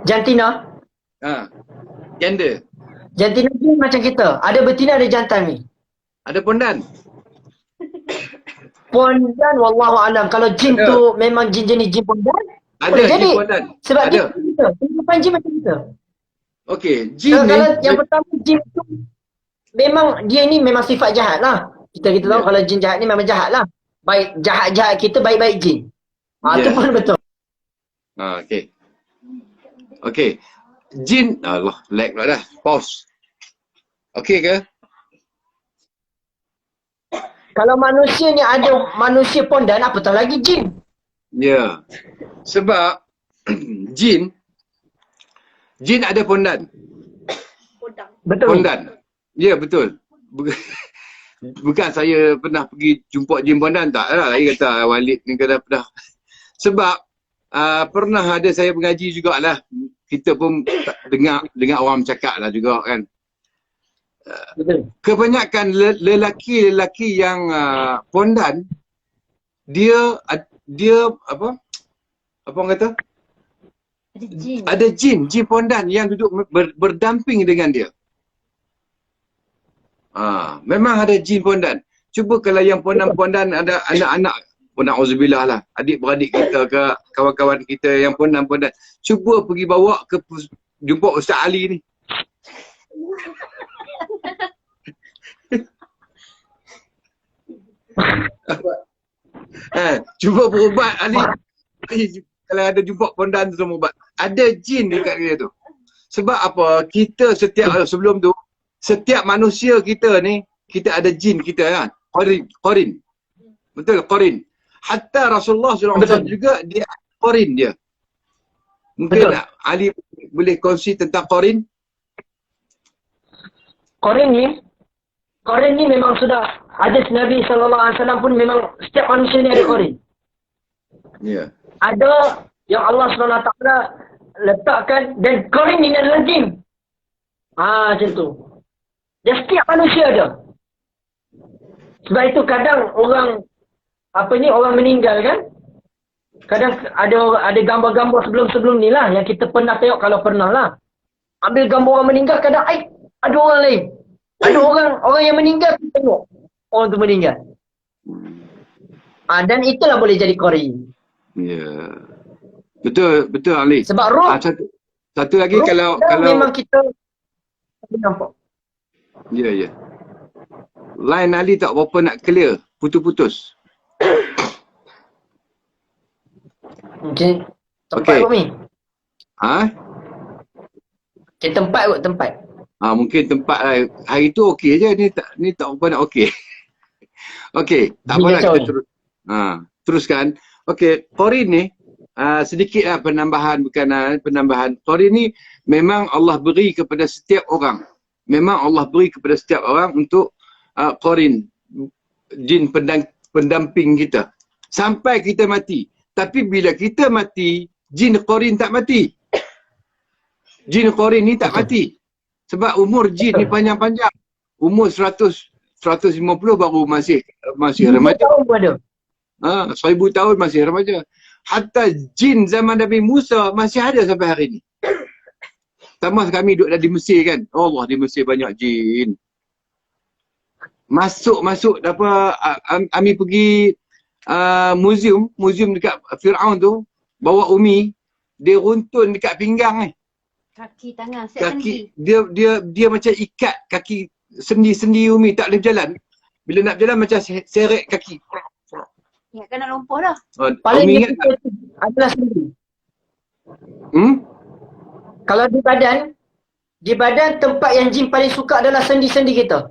Jantina. Gender. Jantina ni macam kita. Ada betina, ada jantan ni. Ada pondan? Pondan wallahu alam. Kalau jin Ada. tu memang jin jenis jin pondan. Ada boleh jin jadi. pondan. Sebab Ada. jin macam kita. Kehidupan jin macam kita. Okey, jin ni. Kalau yang pertama jin tu memang dia ni memang sifat jahat lah. Kita tahu kalau jin jahat ni memang jahat lah. Baik jahat-jahat kita, baik-baik jin. Itu Ya. pun betul. Okey. Okey. Jin, Allah, lag pula dah. Pause. Okey ke? Kalau manusia ni ada manusia pondan, apatah lagi jin. Ya. Sebab jin ada pondan. Betul. Pondan. Ya, betul. Bukan saya pernah pergi jumpa jin pondan, tak lah. Saya kata Walid ni kata pernah. Sebab pernah ada saya mengaji jugalah. Kita pun dengar orang bercakap lah juga kan. Betul. Kebanyakan lelaki yang pondan, dia apa orang kata? Ada jin. Ada jin pondan yang duduk berdamping dengan dia. Memang ada jin pondan. Cuba kalau yang pondan-pondan ada anak-anak, na'udzubillah lah, adik-beradik kita ke kawan-kawan kita yang pondan-pondan, cuba pergi bawa ke jumpa Ustaz Ali ni. Cuba berubat Ali. Kalau ada jumpa pondan tu semua ubat. Ada jin dekat dia tu. Sebab apa? Kita sebelum tu, setiap manusia kita ni, kita ada jin kita kan. Qarin. Betul, qarin. Hatta Rasulullah SAW juga dia qarin dia. Mungkin Ali boleh kongsi tentang qarin? Qarin ni memang sudah hadis Nabi SAW pun memang setiap manusia ni ada qarin. Ya. Ada yang Allah SWT letakkan dan qarin ni adalah jin. Macam tu. Dan setiap manusia ada. Sebab itu kadang orang meninggal kan, kadang ada gambar-gambar sebelum ni lah yang kita pernah tengok, kalau pernah lah. Ambil gambar orang meninggal, kadang ada orang lain. Ada orang yang meninggal, kita tengok orang tu meninggal. Dan itulah boleh jadi qarin. Ya. Betul Ali. Sebab roh, satu lagi kalau memang kita nampak. Ya. Line Ali tak berapa nak clear, putus-putus. Mungkin tempat Okey. kot ni. Okay, tempat. Mungkin tempat lah. Hari tu okey je, ni tak berapa nak okey. Okey, tak apa lah kita teruskan. Okey, qarin ni sedikit lah penambahan, Qarin ni memang Allah beri kepada setiap orang. Untuk qarin, jin pendamping kita sampai kita mati. Tapi bila kita mati, jin qarin tak mati. Jin qarin ni tak mati. Sebab umur jin ni panjang-panjang. Umur 150 baru masih remaja. 1000 tahun masih remaja. Hatta jin zaman Nabi Musa masih ada sampai hari ni. Tambah kami duduk di Mesir kan. Allah, di Mesir banyak jin. Masuk apa, kami pergi muzium dekat Firaun tu, bawa Umi, dia runtun dekat pinggang ni. Kaki tangan, set sendi. Dia macam ikat kaki, sendi Umi tak boleh berjalan. Bila nak berjalan macam seret kaki. Ya, kena lumpur dah. Paling Umi dia ingat tak? adalah sendi. Kalau di badan tempat yang jin paling suka adalah sendi-sendi kita.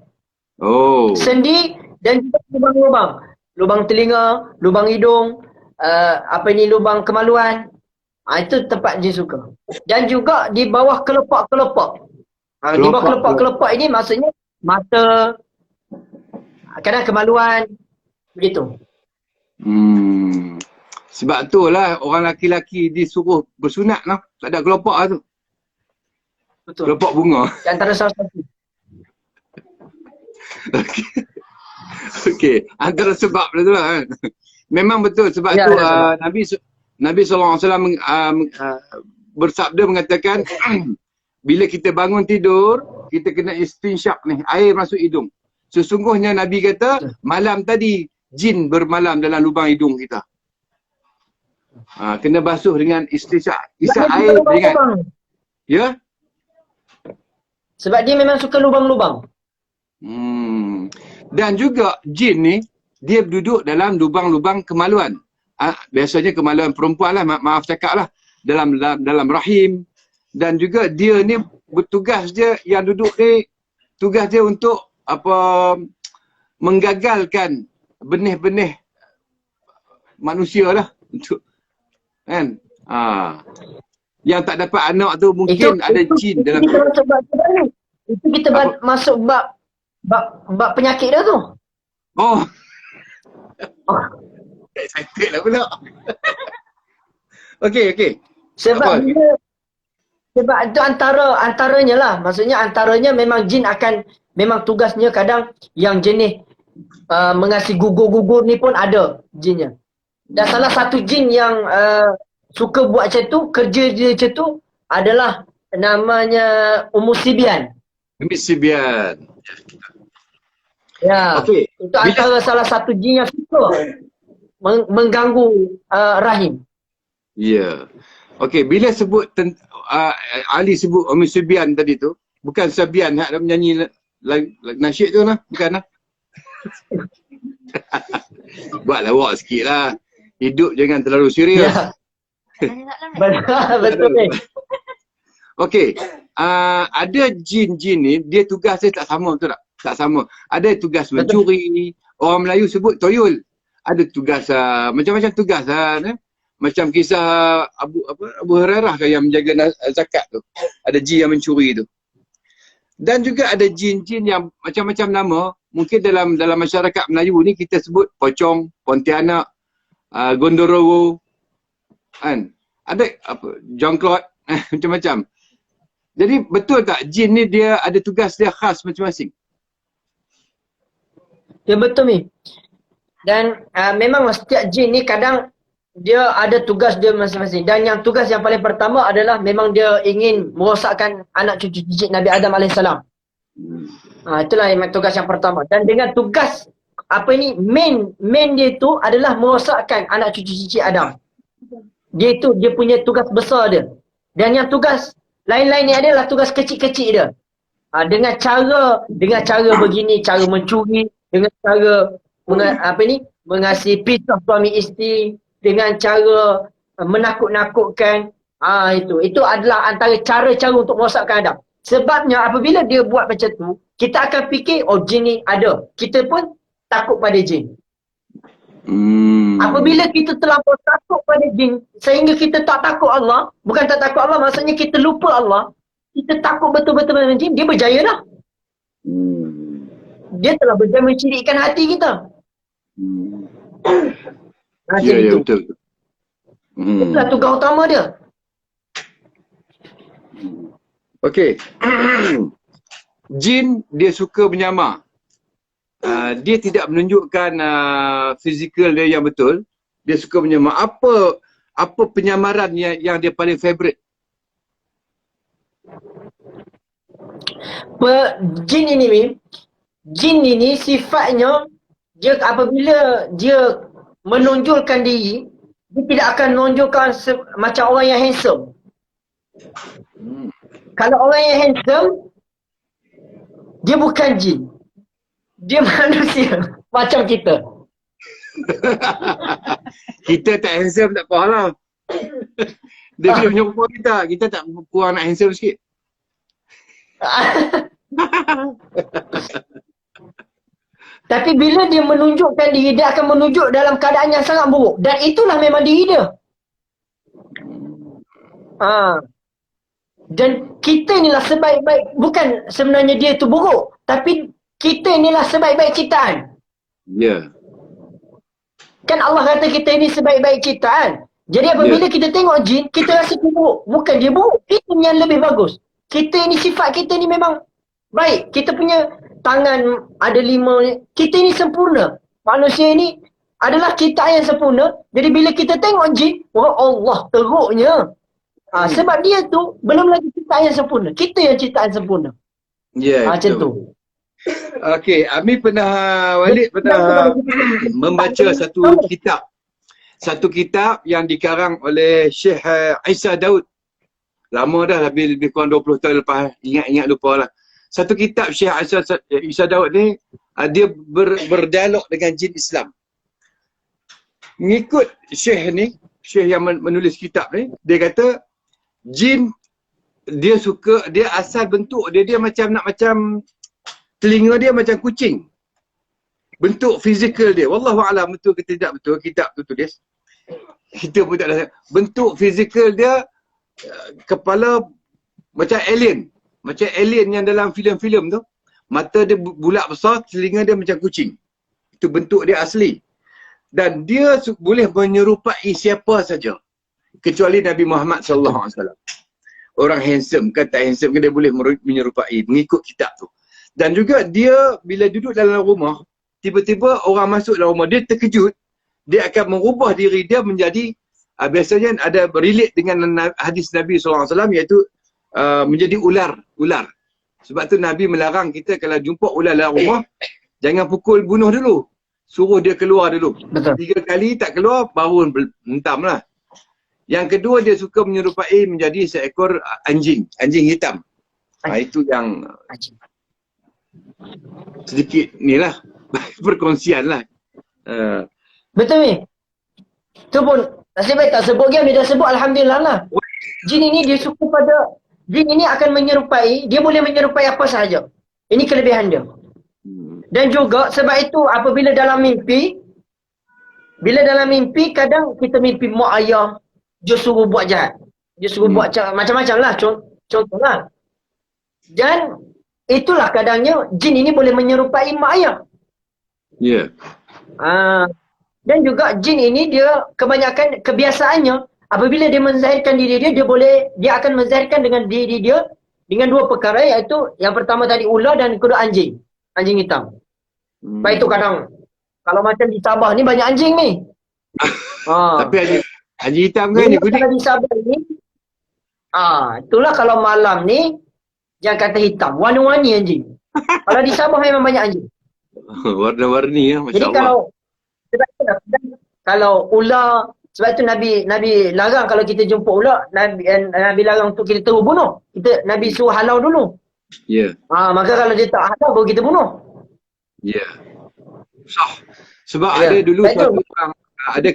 Oh. Sendi dan juga lubang-lubang. Lubang telinga, lubang hidung, lubang kemaluan. Itu tempat jin suka. Dan juga di bawah kelopak-kelopak. Di bawah kelopak-kelopak ini maksudnya mata, kadang kemaluan, begitu. Sebab tu lah orang laki-laki disuruh bersunat lah. Tak ada kelopak lah tu. Betul. Kelopak bunga. Di antara salah satu. Okey. Antara sebab tu lah kan. Memang betul sebab Ya, tu ada Nabi SAW bersabda mengatakan bila kita bangun tidur, kita kena istinsyak ni, air masuk hidung. Sesungguhnya Nabi kata malam tadi jin bermalam dalam lubang hidung kita. Kena basuh dengan istinsyak, isap air dengan. Ya? Sebab dia memang suka lubang-lubang. Dan juga jin ni dia duduk dalam lubang-lubang kemaluan. Biasanya kemaluan perempuan lah, maaf cakap lah, dalam rahim. Dan juga dia ni bertugas dia yang duduk ni, tugas dia untuk menggagalkan benih-benih manusia lah, untuk kan. Yang tak dapat anak tu mungkin ada jin dalam tu. Itu kita masuk bab penyakit dah tu. Oh. Excited lah pula. Okey. Sebab itu antaranya lah. Maksudnya antaranya memang jin akan, memang tugasnya kadang yang jenis mengasih gugur-gugur ni pun ada jinnya. Dan salah satu jin yang suka buat macam tu, kerja dia macam tu adalah namanya Sibian. Sibian. Ya. Okey. Itu antara salah satu jin yang suka mengganggu rahim. Ya. Okey, bila sebut Ali sebut Sibian tadi tu, bukan Sabian hak dia menyanyi nasyid tu lah, bukan lah. Buat lawak sikit lah. Hidup jangan terlalu serius. Ya. Betul. Okey. Ada jin-jin ni, dia tugas dia tak sama, betul tak? Tak sama. Ada tugas mencuri, orang Melayu sebut toyol. Ada tugas macam-macam tugas macam kisah Abu Hurairah kan yang menjaga zakat tu. Ada jin yang mencuri tu. Dan juga ada jin-jin yang macam-macam nama. Mungkin dalam masyarakat Melayu ni kita sebut pocong, pontianak, gondorowo, kan? Ada jongklot, macam-macam. Jadi betul tak jin ni dia ada tugas dia khas masing-masing? Ya betul ni. Dan memang setiap jin ni kadang dia ada tugas dia masing-masing. Dan yang tugas yang paling pertama adalah memang dia ingin merosakkan anak cucu cicit Nabi Adam AS. Itulah memang tugas yang pertama. Dan dengan tugas main dia tu adalah merosakkan anak cucu cicit Adam. Dia punya tugas besar dia. Dan yang tugas lain-lain ni adalah tugas kecil-kecil dia. Dengan cara begini, cara mencuri, dengan cara mengasihi pisah suami isteri, dengan cara menakut-nakutkan. Itu adalah antara cara-cara untuk merosakkan Adam. Sebabnya apabila dia buat macam tu, kita akan fikir jin ni ada. Kita pun takut pada jin. Apabila kita terlampau takut pada jin sehingga kita tak takut Allah, bukan tak takut Allah, maksudnya kita lupa Allah, kita takut betul-betul pada jin, dia berjaya dah. Dia telah berjaya mencirikkan hati kita. Ya, betul. Itulah tugas utama dia. Okey. Jin dia suka menyamar. Dia tidak menunjukkan fizikal dia yang betul. Dia suka menyamar. Apa penyamaran yang dia paling favorite? Jin ini sifatnya dia apabila dia menonjolkan diri, dia tidak akan menonjolkan macam orang yang handsome. Kalau orang yang handsome, dia bukan jin. Dia manusia macam kita. Kita tak handsome tak apa lah. Dia boleh menyokong kita tak kurang nak handsome sikit. Tapi bila dia menunjukkan diri, dia akan menunjuk dalam keadaan yang sangat buruk. Dan itulah memang diri dia. Dan kita inilah sebaik-baik, bukan sebenarnya dia tu buruk, tapi kita inilah sebaik-baik ciptaan. Ya. Kan Allah kata kita ini sebaik-baik ciptaan. Jadi apabila kita tengok jin, kita rasa dia buruk. Bukan dia buruk, kita yang lebih bagus. Kita ini, sifat kita ni memang baik. Kita punya tangan ada 5, kita ini sempurna. Manusia ini adalah ciptaan yang sempurna. Jadi bila kita tengok jin, wah Allah teruknya. Sebab dia tu belum lagi ciptaan yang sempurna. Kita yang ciptaan sempurna. Ya, Macam tu. Okey, Ami Walid pernah membaca satu kitab yang dikarang oleh Syekh Isa Daud. Lama dah, lebih kurang 20 tahun lepas. Ingat-ingat lupa lah. Satu kitab Syekh Isa Daud ni, dia berdialog dengan jin Islam. Mengikut Syekh ni, Syekh yang menulis kitab ni, dia kata jin dia asal bentuk dia macam telinga dia macam kucing. Bentuk fizikal dia, wallahu a'lam betul ke tidak betul, kitab tu tulis. Kita pun tak ada. Bentuk fizikal dia kepala macam alien. Macam alien yang dalam filem-filem tu. Mata dia bulat besar, telinga dia macam kucing. Itu bentuk dia asli. Dan dia boleh menyerupai siapa saja. Kecuali Nabi Muhammad sallallahu alaihi wasallam. Orang handsome ke tak handsome ke, dia boleh menyerupai mengikut kitab tu. Dan juga dia bila duduk dalam rumah, tiba-tiba orang masuk dalam rumah, dia terkejut, dia akan mengubah diri dia menjadi, biasanya ada relate dengan hadis Nabi SAW, iaitu menjadi ular. Sebab tu Nabi melarang kita kalau jumpa ular dalam rumah, jangan pukul, bunuh dulu. Suruh dia keluar dulu. Betul. 3 kali tak keluar, baru hentam lah. Yang kedua, dia suka menyerupai menjadi seekor anjing hitam. Itu yang sedikit ni lah perkongsian lah. Betul ni. Tu pun nasib baik tak sebut dia dah sebut, alhamdulillah lah. Jin ini dia suka pada, jin ini akan menyerupai, dia boleh menyerupai apa sahaja. Ini kelebihan dia. Dan juga sebab itu apabila dalam mimpi, kadang kita mimpi mak ayah dia suruh buat jahat, dia suruh buat macam-macam lah, contoh lah. Dan itulah kadangnya jin ini boleh menyerupai mak ayah. Ya. Dan juga jin ini dia kebanyakan kebiasaannya apabila dia menzahirkan diri dia, dia akan menzahirkan dengan diri dia dengan 2 perkara, iaitu yang pertama tadi ular dan kedua anjing hitam. Sebab itu kadang kalau macam di Sabah ni banyak anjing ni. Tapi anjing hitam kan dia kuning. Kalau di Sabah ni itulah kalau malam ni jangan kata hitam, warna-warni anjing. Kalau di Sabah memang banyak anjing. Warna-warni ya, Jadi kalau ular, sebab tu Nabi larang kalau kita jumpa ular, Nabi larang untuk kita terus bunuh. Nabi suruh halau dulu. Ya. Maka kalau dia tak halau baru kita bunuh. Ya. Sebab ada dulu satu orang, ada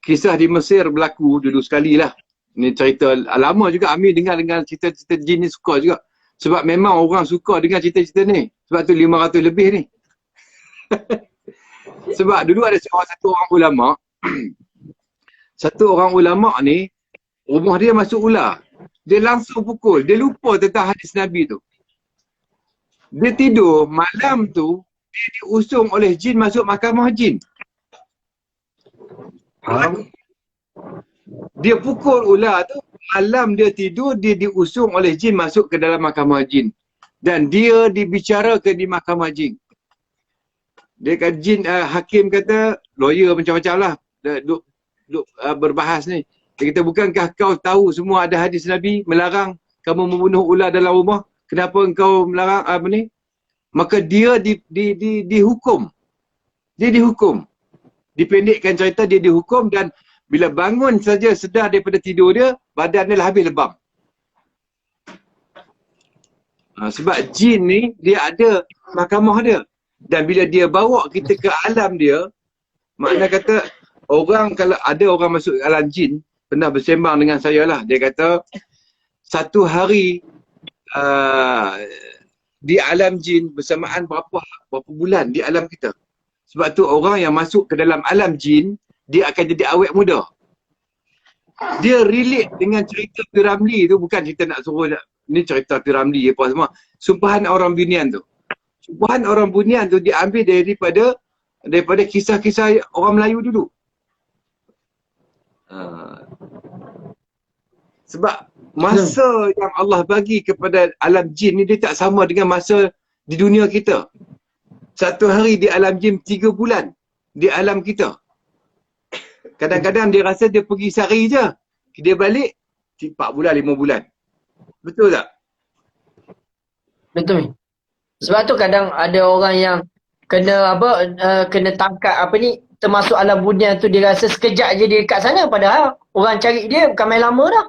kisah di Mesir berlaku dulu sekali lah. Ni cerita lama juga. Ami dengar cerita-cerita jin ni suka juga. Sebab memang orang suka dengar cerita-cerita ni. Sebab tu 500 lebih ni. Sebab dulu ada satu orang ulama. Satu orang ulama ni, rumah dia masuk ular. Dia langsung pukul. Dia lupa tentang hadis Nabi tu. Dia tidur, malam tu, dia diusung oleh jin masuk mahkamah jin. Dia pukul ular tu, malam dia tidur, dia diusung oleh jin masuk ke dalam mahkamah jin. Dan dia dibicarakan di mahkamah jin. Dia kata jin, hakim kata, lawyer macam-macam lah, duk berbahas ni. Dia kata, bukankah kau tahu semua ada hadis Nabi melarang kamu membunuh ular dalam rumah? Kenapa engkau melarang apa ni? Maka dia dihukum. Dia dihukum. Dipendekkan cerita, dia dihukum dan bila bangun saja sedar daripada tidur dia, badan dia habis lebam. Sebab jin ni, dia ada mahkamah dia. Dan bila dia bawa kita ke alam dia, makna kata, kalau ada orang masuk alam jin, pernah bersembang dengan saya lah. Dia kata, satu hari di alam jin bersamaan berapa bulan di alam kita. Sebab tu orang yang masuk ke dalam alam jin, dia akan jadi awet muda. dia relate dengan cerita Piramli tu, bukan kita nak suruh ni cerita Piramli apa semua. Sumpahan orang Bunian tu. Sumpahan orang Bunian tu diambil daripada kisah-kisah orang Melayu dulu. Sebab masa yang Allah bagi kepada alam jin ni dia tak sama dengan masa di dunia kita. Satu hari di alam jin 3 bulan di alam kita. Kadang-kadang dia rasa dia pergi sehari je. Dia balik 4 bulan, 5 bulan. Betul tak? Betul. Sebab tu kadang ada orang yang kena kena tangkap termasuk alam Bunian tu, dia rasa sekejap je dia dekat sana, padahal orang cari dia bukan main lama dah.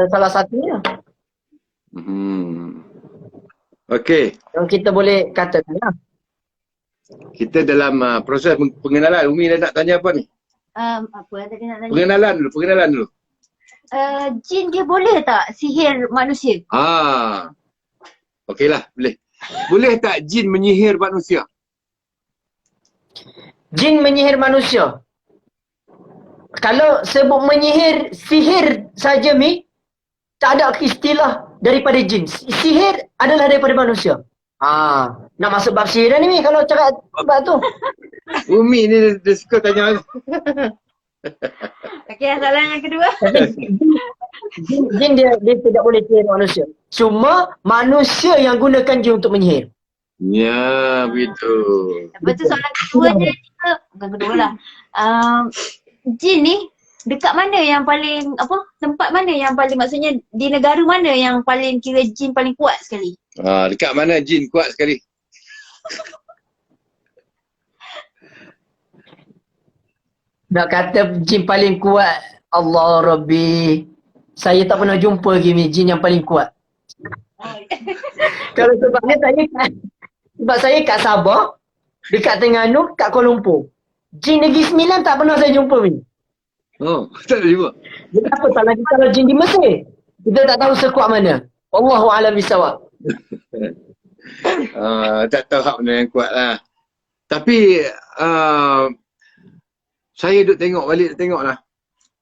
Salah satunya. Okey. Yang kita boleh katakan lah. Kita dalam proses pengenalan. Umi dah nak tanya apa ni? Apa yang tadi nak tanya? Pengenalan dulu. Jin dia boleh tak sihir manusia? Okeylah, boleh. Boleh tak jin menyihir manusia? Jin menyihir manusia. Kalau sebut menyihir, sihir saja Mi, tak ada istilah daripada jin. Sihir adalah daripada manusia. Nak masuk bab sihir dah ni Mi, kalau cakap bab tu. Umi ni dia suka tanya. Okey, soalan yang kedua. Jin dia tidak boleh sihir manusia. Cuma manusia yang gunakan jin untuk menyihir. Ya, begitu. Lepas tu soalan keduanya juga, bukan kedua lah. Jin ni dekat mana yang paling tempat mana yang paling, maksudnya di negara mana yang paling kira jin paling kuat sekali? Dekat mana jin kuat sekali? Nak kata jin paling kuat, Allah Rabbi, saya tak pernah jumpa lagi jin yang paling kuat. Kalau sebab saya kat Sabah, dekat Terengganu, kat Kuala Lumpur. Jin Negeri Sembilan tak pernah saya jumpa ni. Tak ada jumpa. Kenapa tak lagi kalau jin di Mesir? Kita tak tahu sekuat mana. Wallahu a'lam bisawab. Tak tahu hak mana yang kuat lah. Tapi saya duk tengok lah.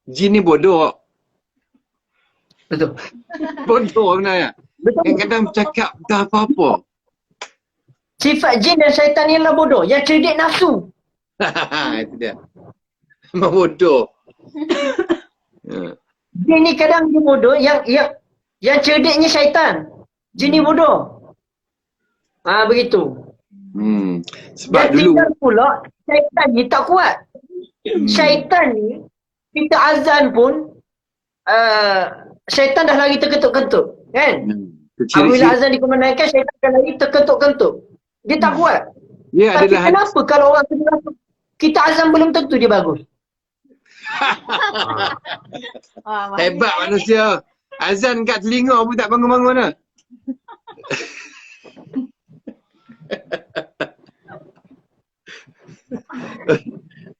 Jin ni bodoh. Betul. Bodoh sebenarnya. Kadang-kadang bercakap tak apa-apa. Sifat jin dan syaitan ni adalah bodoh. Yang cerdik nafsu. Itu dia. Memang bodoh. Jin ni kadang dia bodoh. Yang cerdiknya syaitan. Jin ni bodoh. Begitu. Sebab dan dulu pula syaitan ni tak kuat. Syaitan ni kita azan pun syaitan dah lari terketuk-ketuk, kan? Apabila azan dikumandangkan, syaitan dah lari terketuk-ketuk. Dia tak kuat. Tapi kenapa kalau orang kita azan belum tentu dia bagus? Hebat manusia. Azan kat telinga pun tak bangun-bangun lah.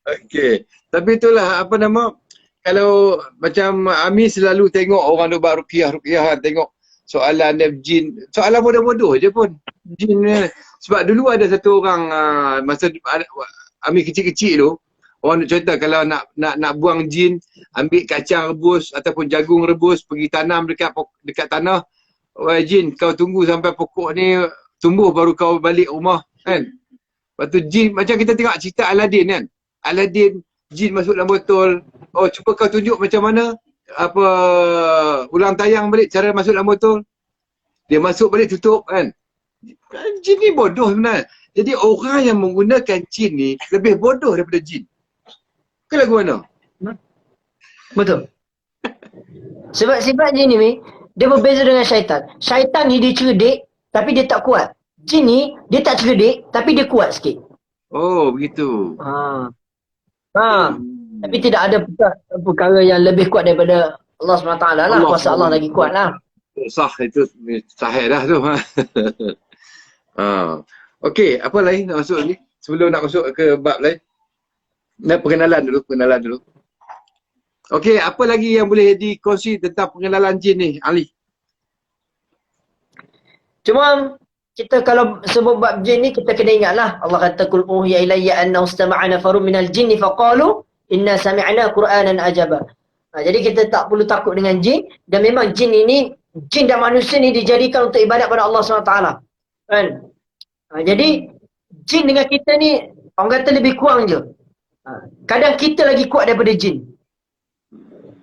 Okey. Tapi itulah kalau macam Ami selalu tengok orang duk buat ruqyah tengok soalan dia jin, soalan bodoh-bodoh je pun. Jin ni. Sebab dulu ada satu orang masa Ami kecil-kecil tu, orang nak cerita kalau nak buang jin, ambil kacang rebus ataupun jagung rebus, pergi tanam dekat tanah. Wahai jin, kau tunggu sampai pokok ni tumbuh baru kau balik rumah, kan? Lepas tu jin, macam kita tengok cerita Aladdin kan. Aladdin, jin masuk dalam botol. Cuba kau tunjuk macam mana ulang tayang balik cara masuk dalam botol. Dia masuk balik tutup kan. Jin ni bodoh sebenarnya. Jadi orang yang menggunakan jin ni lebih bodoh daripada jin. Ke lagu mana? Betul. Sebab sifat jin ni, dia berbeza dengan syaitan. Syaitan ni dia cerdik tapi dia tak kuat. Jin ni dia tak cerdik tapi dia kuat sikit. Oh, begitu. Tapi tidak ada perkara yang lebih kuat daripada Allah SWT lah. Kuasa Allah lagi kuat lah. Sah, itu sahih dah tu. Okey, apa lain nak masuk ni? Sebelum nak masuk ke bab lain. Pengenalan dulu. Okey, apa lagi yang boleh dikongsi tentang pengenalan jin ni, Ali? Cuma kita kalau sebut bab jin ni, kita kena ingatlah Allah kata qul uhiya ilayya annahu istama'a nafarun minal jinni faqalu Inna sami'na Qur'anan ajaba. Jadi kita tak perlu takut dengan jin. Dan memang jin ini, jin dan manusia ni dijadikan untuk ibadat pada Allah SWT. Kan? Jadi jin dengan kita ni orang kata lebih kurang je. Kadang kita lagi kuat daripada jin.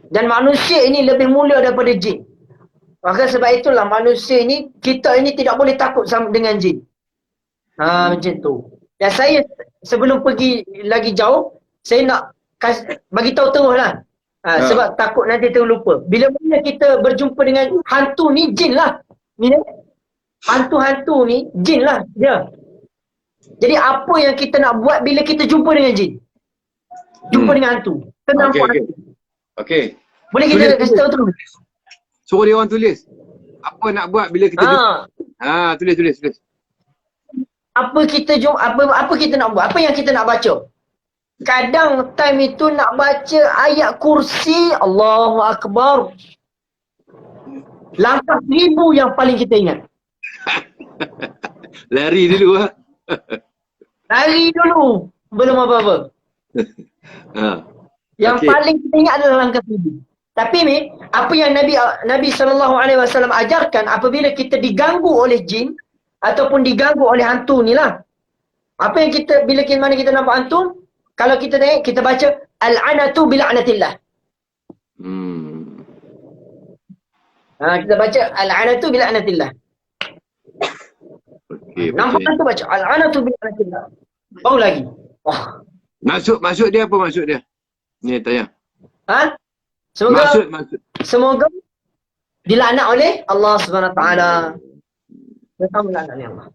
Dan manusia ini lebih mulia daripada jin. Maka sebab itulah manusia ni, kita ini tidak boleh takut sama dengan jin. Macam tu. Dan saya sebelum pergi lagi jauh, saya nak bagi tahu terus lah. Sebab takut nanti terlupa. Bila mana kita berjumpa dengan hantu ni, jin lah. Hantu-hantu ni, jin lah dia. Jadi apa yang kita nak buat bila kita jumpa dengan jin? Jumpa dengan hantu. Kenapa hantu? Okey. Boleh kita kasih tahu terus? Suruh dia orang tulis. Apa nak buat bila kita jumpa? Tulis. Apa kita nak buat? Apa yang kita nak baca? Kadang time itu nak baca ayat kursi, Allahu Akbar. Langkah 1000 yang paling kita ingat. Lari dulu lah. Lari dulu. Belum apa-apa. Yang paling kita ingat adalah langkah 1000. Tapi ni, apa yang Nabi SAW ajarkan apabila kita diganggu oleh jin ataupun diganggu oleh hantu ni lah. Apa yang kita, bila mana kita nampak hantu, kalau kita naik, kita baca al-anatu bil'anatillah. Kita baca al-anatu bil'anatillah. Nampak hantu baca al-anatu bil'anatillah. Baru lagi. Maksud dia apa maksud dia? Ni tanya. Semoga dilaknat oleh Allah Subhanahu Wa Taala. Bersama laknat Allah.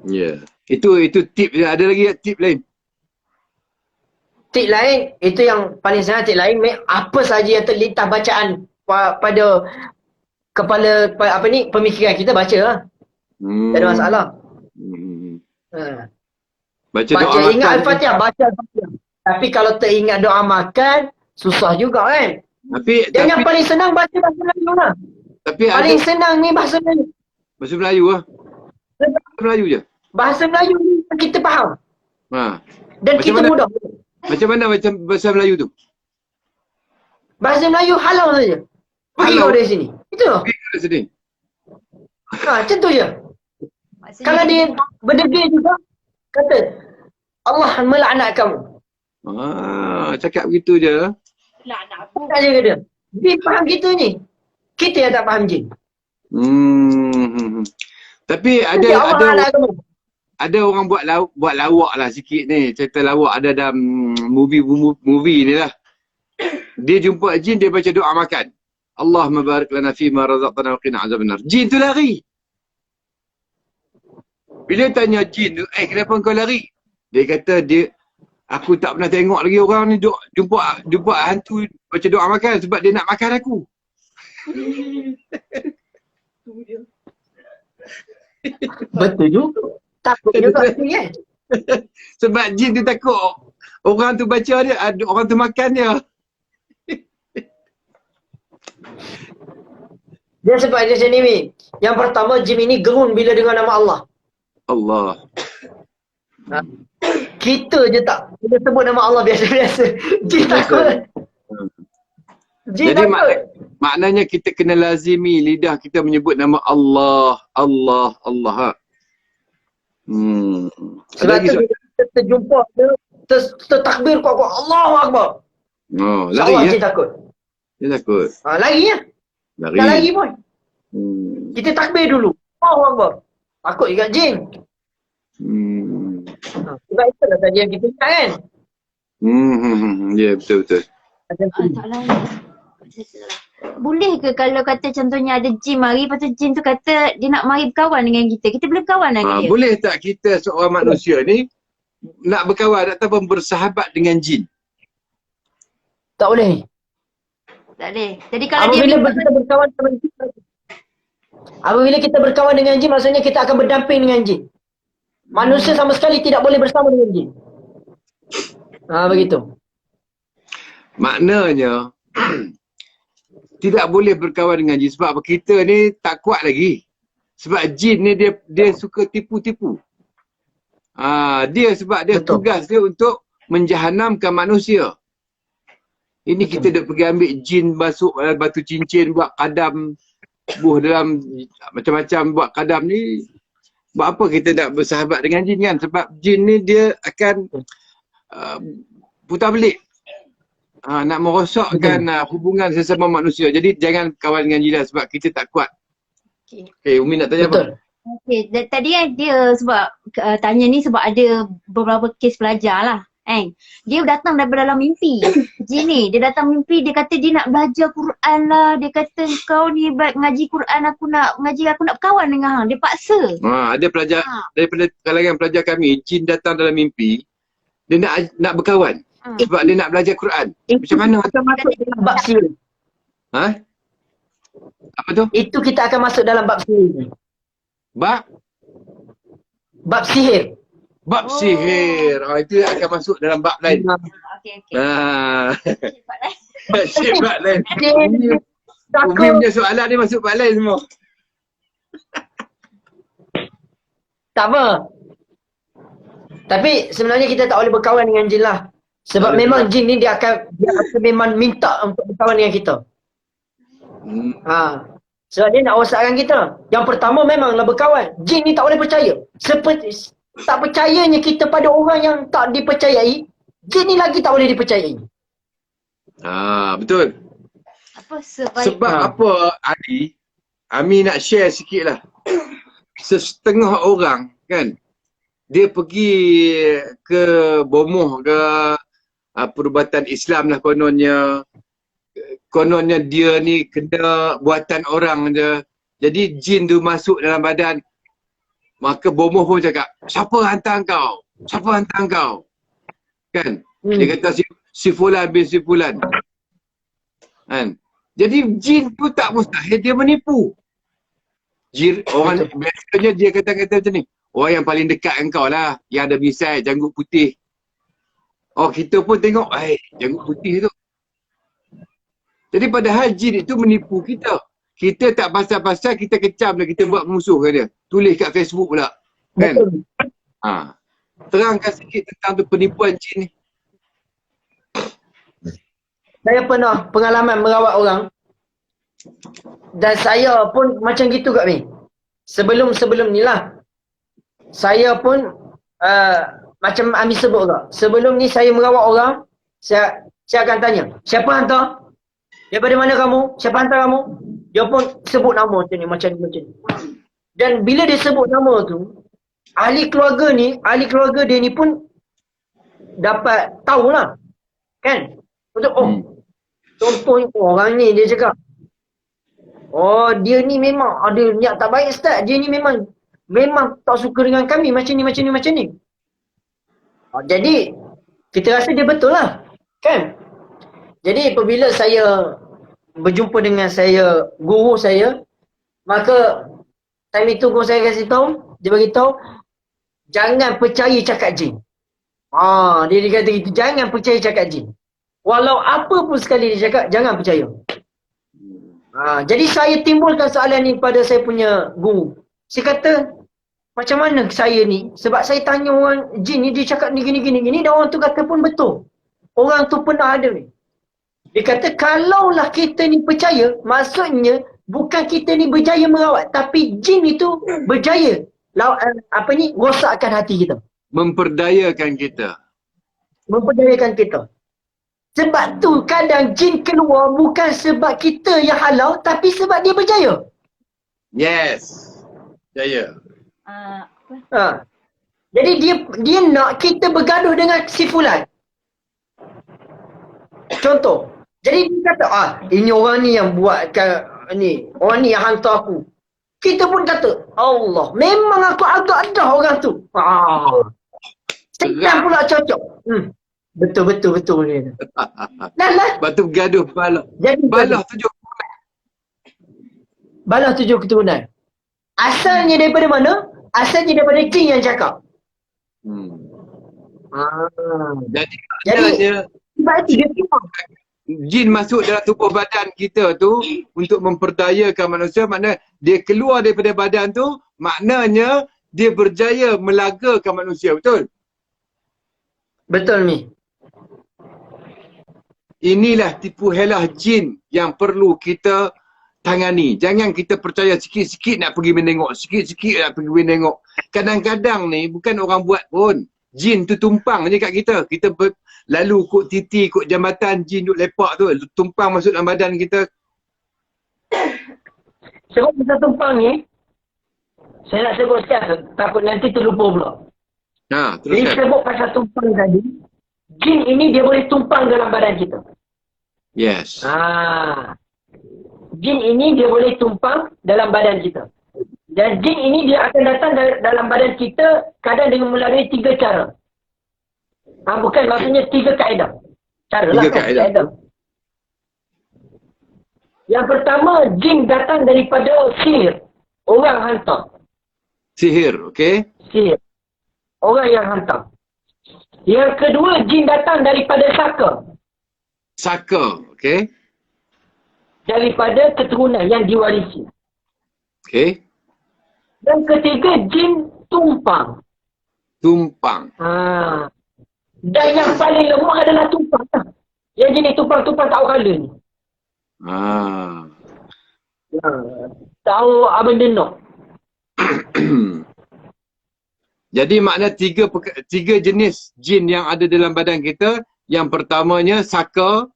Ya. Itu tip je. Ada lagi tip lain? Tip lain, itu yang paling senang. Tip lain, apa saja yang terlintas bacaan pada kepala pemikiran kita, baca lah. Tak ada masalah. Baca doa ingat makan. Al-Fatihah, baca Al-Fatihah. Tapi kalau teringat doa makan, susah juga kan. Yang paling senang baca bahasa Melayu lah. Paling senang ni bahasa Melayu. Bahasa Melayu lah. Bahasa Melayu je. Bahasa Melayu ni kita faham. Dan Macam kita mana? mudah. Macam mana bahasa Melayu tu? Bahasa Melayu halau saja. Pergi kau dari sini. Itu lah. Pergi ke sini. Macam tu je. Kalau dia berdegil juga, kata Allah melaknat kamu. Cakap begitu je. Tak je kata. Dia faham kita ni. Kita yang tak faham jin. Tapi ada orang buat lawak lah sikit ni. Cerita lawak ada dalam movie ni lah. Dia jumpa jin, dia baca doa makan. Allahumma barik lana fima razaqtana wa qina azabannar. Jin tu lari. Bila tanya jin tu, kenapa kau lari? Dia kata aku tak pernah tengok lagi orang ni jumpa hantu baca doa makan sebab dia nak makan aku. Betul juga. Takut juga tu kan. Sebab jin tu takut orang tu baca dia, orang tu makan dia. Dia sebab dia macam ni. Yang pertama, jin ini gerun bila dengar nama Allah. Allah. Kita je tak. Kita sebut nama Allah biasa-biasa. Jin takut. Jin Jadi takut. maknanya kita kena lazimi lidah kita menyebut nama Allah. Allah. Allah. Sebab tu kita terjumpa dia, tertakbir kuat-kuat. Allahu Akbar. Lari ya? Jin takut. Dia takut. Lari ya? Lari. Tak lari pun. Kita takbir dulu. Allahu Akbar. Takut juga jin. Sebab itulah tadi yang kita ingat kan. Ya, betul-betul. Boleh ke kalau kata contohnya ada jin mari, lepas tu jin tu kata dia nak mari berkawan dengan kita. Kita boleh berkawan dengan dia? Boleh tak kita seorang manusia ni nak berkawan ataupun bersahabat dengan jin? Tak boleh. Tak boleh. Jadi kalau dia kita berkawan dengan jin, apabila kita berkawan dengan jin, maksudnya kita akan berdamping dengan jin. Manusia sama sekali tidak boleh bersama dengan jin. Begitu. Maknanya tidak boleh berkawan dengan jin sebab kita ni tak kuat lagi. Sebab jin ni dia suka tipu-tipu. Dia sebab dia Betul. tugas dia untuk menjahanamkan manusia. Ini kita dah pergi ambil jin masuk batu cincin, buat kadam, buh dalam macam-macam buat kadam ni. Buat apa kita nak bersahabat dengan jin kan? Sebab jin ni dia akan putar belik. Nak merosakkan hubungan sesama manusia. Jadi jangan kawan dengan jin lah sebab kita tak kuat. Okay, Umi nak tanya Betul. apa? Okey, tadi kan dia sebab tanya ni sebab ada beberapa kes pelajar lah. Dia datang daripada dalam mimpi. Jin ni, dia datang mimpi, dia kata dia nak belajar Quran lah. Dia kata kau ni baik ngaji Quran, aku nak berkawan dengan hang. Dia paksa. Ada pelajar daripada kalangan pelajar kami, jin datang dalam mimpi, dia nak berkawan. Sebab dia nak belajar Quran. Macam mana? Akan masuk dalam bab sihir. Apa tu? Itu kita akan masuk dalam bab sihir. Bab sihir. Bab sihir. Itu akan masuk dalam bab lain. Okey. Bab lain. Umi Takut. punya soalan ni masuk bab lain semua. Tak apa. Tapi sebenarnya kita tak boleh berkawan dengan jin lah. Sebab memang jin ni dia akan memang minta untuk berkawan dengan kita. Sebab dia nak rosakkan kita. Yang pertama memanglah berkawan. Jin ni tak boleh percaya. Seperti tak percayanya kita pada orang yang tak dipercayai, jin ni lagi tak boleh dipercayai. Betul. Sebab apa Ami nak share sikit lah. Setengah orang kan, dia pergi ke bomoh ke perubatan Islam lah kononnya. Kononnya dia ni kena buatan orang je. Jadi jin tu masuk dalam badan. Maka bomoh pun cakap, siapa hantar kau? Siapa hantar kau? Kan? Dia kata si fulan bin si fulan. Kan? Jadi jin tu tak mustahil dia menipu. Orang biasanya dia kata-kata macam ni. Orang yang paling dekat dengan kau lah, yang ada misai, janggut putih. Kita pun tengok, janggut putih tu. Jadi padahal jin itu menipu kita. Kita tak pasal-pasal, kita kecam dia, kita buat musuh ke dia. Tulis kat Facebook pula. Kan? Terangkan sikit tentang tu penipuan jin ni. Saya pernah pengalaman merawat orang. Dan saya pun macam gitu kat ni. Sebelum ni lah. Saya pun macam Ami sebut ke. Sebelum ni saya merawat orang, saya akan tanya, siapa hantar? Daripada mana kamu? Siapa hantar kamu? Dia pun sebut nama macam ni. Dan bila dia sebut nama tu, ahli keluarga dia ni pun dapat tahulah. Kan? Untuk contohnya orang ni dia cakap, dia ni memang ada niat tak baik Ustaz. Dia ni memang tak suka dengan kami macam ni. Jadi kita rasa dia betul lah. Kan? Jadi apabila saya berjumpa dengan guru saya, maka time itu guru saya dia bagi tahu, jangan percaya cakap jin. Dia kata gitu, jangan percaya cakap jin. Walau apa pun sekali dia cakap, jangan percaya. Jadi saya timbulkan soalan ni pada saya punya guru. Saya kata, macam mana saya ni? Sebab saya tanya orang jin ni, dia cakap ni gini. Dan orang tu kata pun betul. Orang tu pernah ada ni. Dia kata, kalaulah kita ni percaya, maksudnya bukan kita ni berjaya merawat, tapi jin itu berjaya rosakkan hati kita. Memperdayakan kita. Sebab tu kadang jin keluar bukan sebab kita yang halau, tapi sebab dia berjaya. Yes. Jaya. Jadi dia nak kita bergaduh dengan si fulan. Contoh. Jadi dia kata, ini orang ni yang buatkan ni. Orang ni yang hantar aku. Kita pun kata, Allah, memang aku agak dah orang tu. Sekian pula cocok. Betul dia. Lepas tu bergaduh balah tujuh keturunan. Asalnya daripada mana? Asalnya daripada jin yang cakap. Jadi sebab itu dia memang jin masuk dalam tubuh badan kita tu untuk memperdayakan manusia, maknanya dia keluar daripada badan tu, maknanya dia berjaya melagakan manusia, betul? betul ni. inilah tipu helah jin yang perlu kita tangani. Jangan kita percaya sikit-sikit nak pergi menengok, sikit-sikit nak pergi menengok. Kadang-kadang ni bukan orang buat pun. Jin tu tumpang je kat kita. Kita lalu kok titi, kok jambatan, jin duk lepak tu. Tumpang masuk dalam badan kita. Sebab kita tumpang ni, saya nak sebut sekarang, takut nanti terlupa pula. Ha, Jadi teruskan. sebut pasal tumpang tadi, jin ini dia boleh tumpang dalam badan kita. Yes. Jin ini dia boleh tumpang dalam badan kita. Dan jin ini dia akan datang dalam badan kita kadang dengan melalui 3 cara. Bukan, maksudnya 3 kaedah. Cara lah 3 kaedah. Yang pertama, jin datang daripada sihir. Orang hantar. Sihir, okey? Sihir. Orang yang hantar. Yang kedua, jin datang daripada saka. Saka, okey? Daripada keturunan yang diwarisi. Okey? Yang ketiga, jin tumpang. Tumpang. Dan yang paling lemah adalah tumpang. Yang jenis tumpang-tumpang tak kala ni. Tahu apa benda nak. Jadi makna 3 jenis jin yang ada dalam badan kita. Yang pertamanya saka,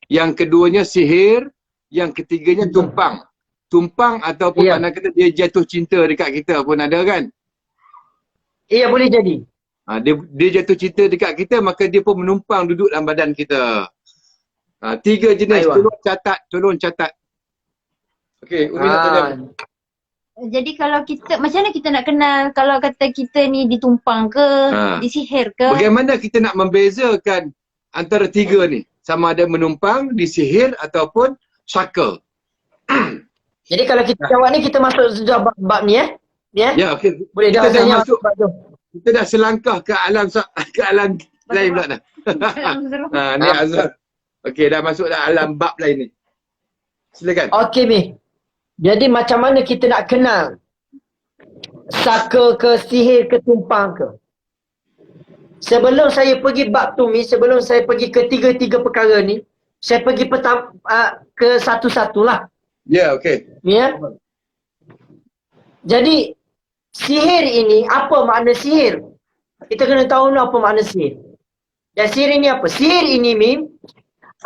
yang keduanya sihir, yang ketiganya tumpang. Tumpang ataupun mana kata dia jatuh cinta dekat kita pun ada kan? Iya, boleh jadi. Dia jatuh cinta dekat kita, maka dia pun menumpang duduk dalam badan kita. 3 jenis. Tolong catat. Okey, Umi nak tanya. Jadi kalau kita, macam mana kita nak kenal kalau kata kita ni ditumpang ke, disihir ke? Bagaimana kita nak membezakan antara 3 ni? Sama ada menumpang, disihir ataupun saka. Jadi kalau kita jawab ni, kita masuk sudah bab ni Ya, okey. Boleh Kita dah tanya masuk. bab tu. Kita dah selangkah ke alam lain pula dah. Ni Azhar. Okey, dah masuk dah alam bab lain ni. Silakan. Okey, Mi. Jadi macam mana kita nak kenal saka ke, sihir ke, tumpang ke? Sebelum saya pergi bab tu, Mi, sebelum saya pergi ke 3 perkara ni, saya pergi ke satu-satulah. Ya, okey. Ya. Jadi sihir ini, apa makna sihir? Kita kena tahu apa makna sihir. Dan sihir ini apa? Sihir ini, Mim,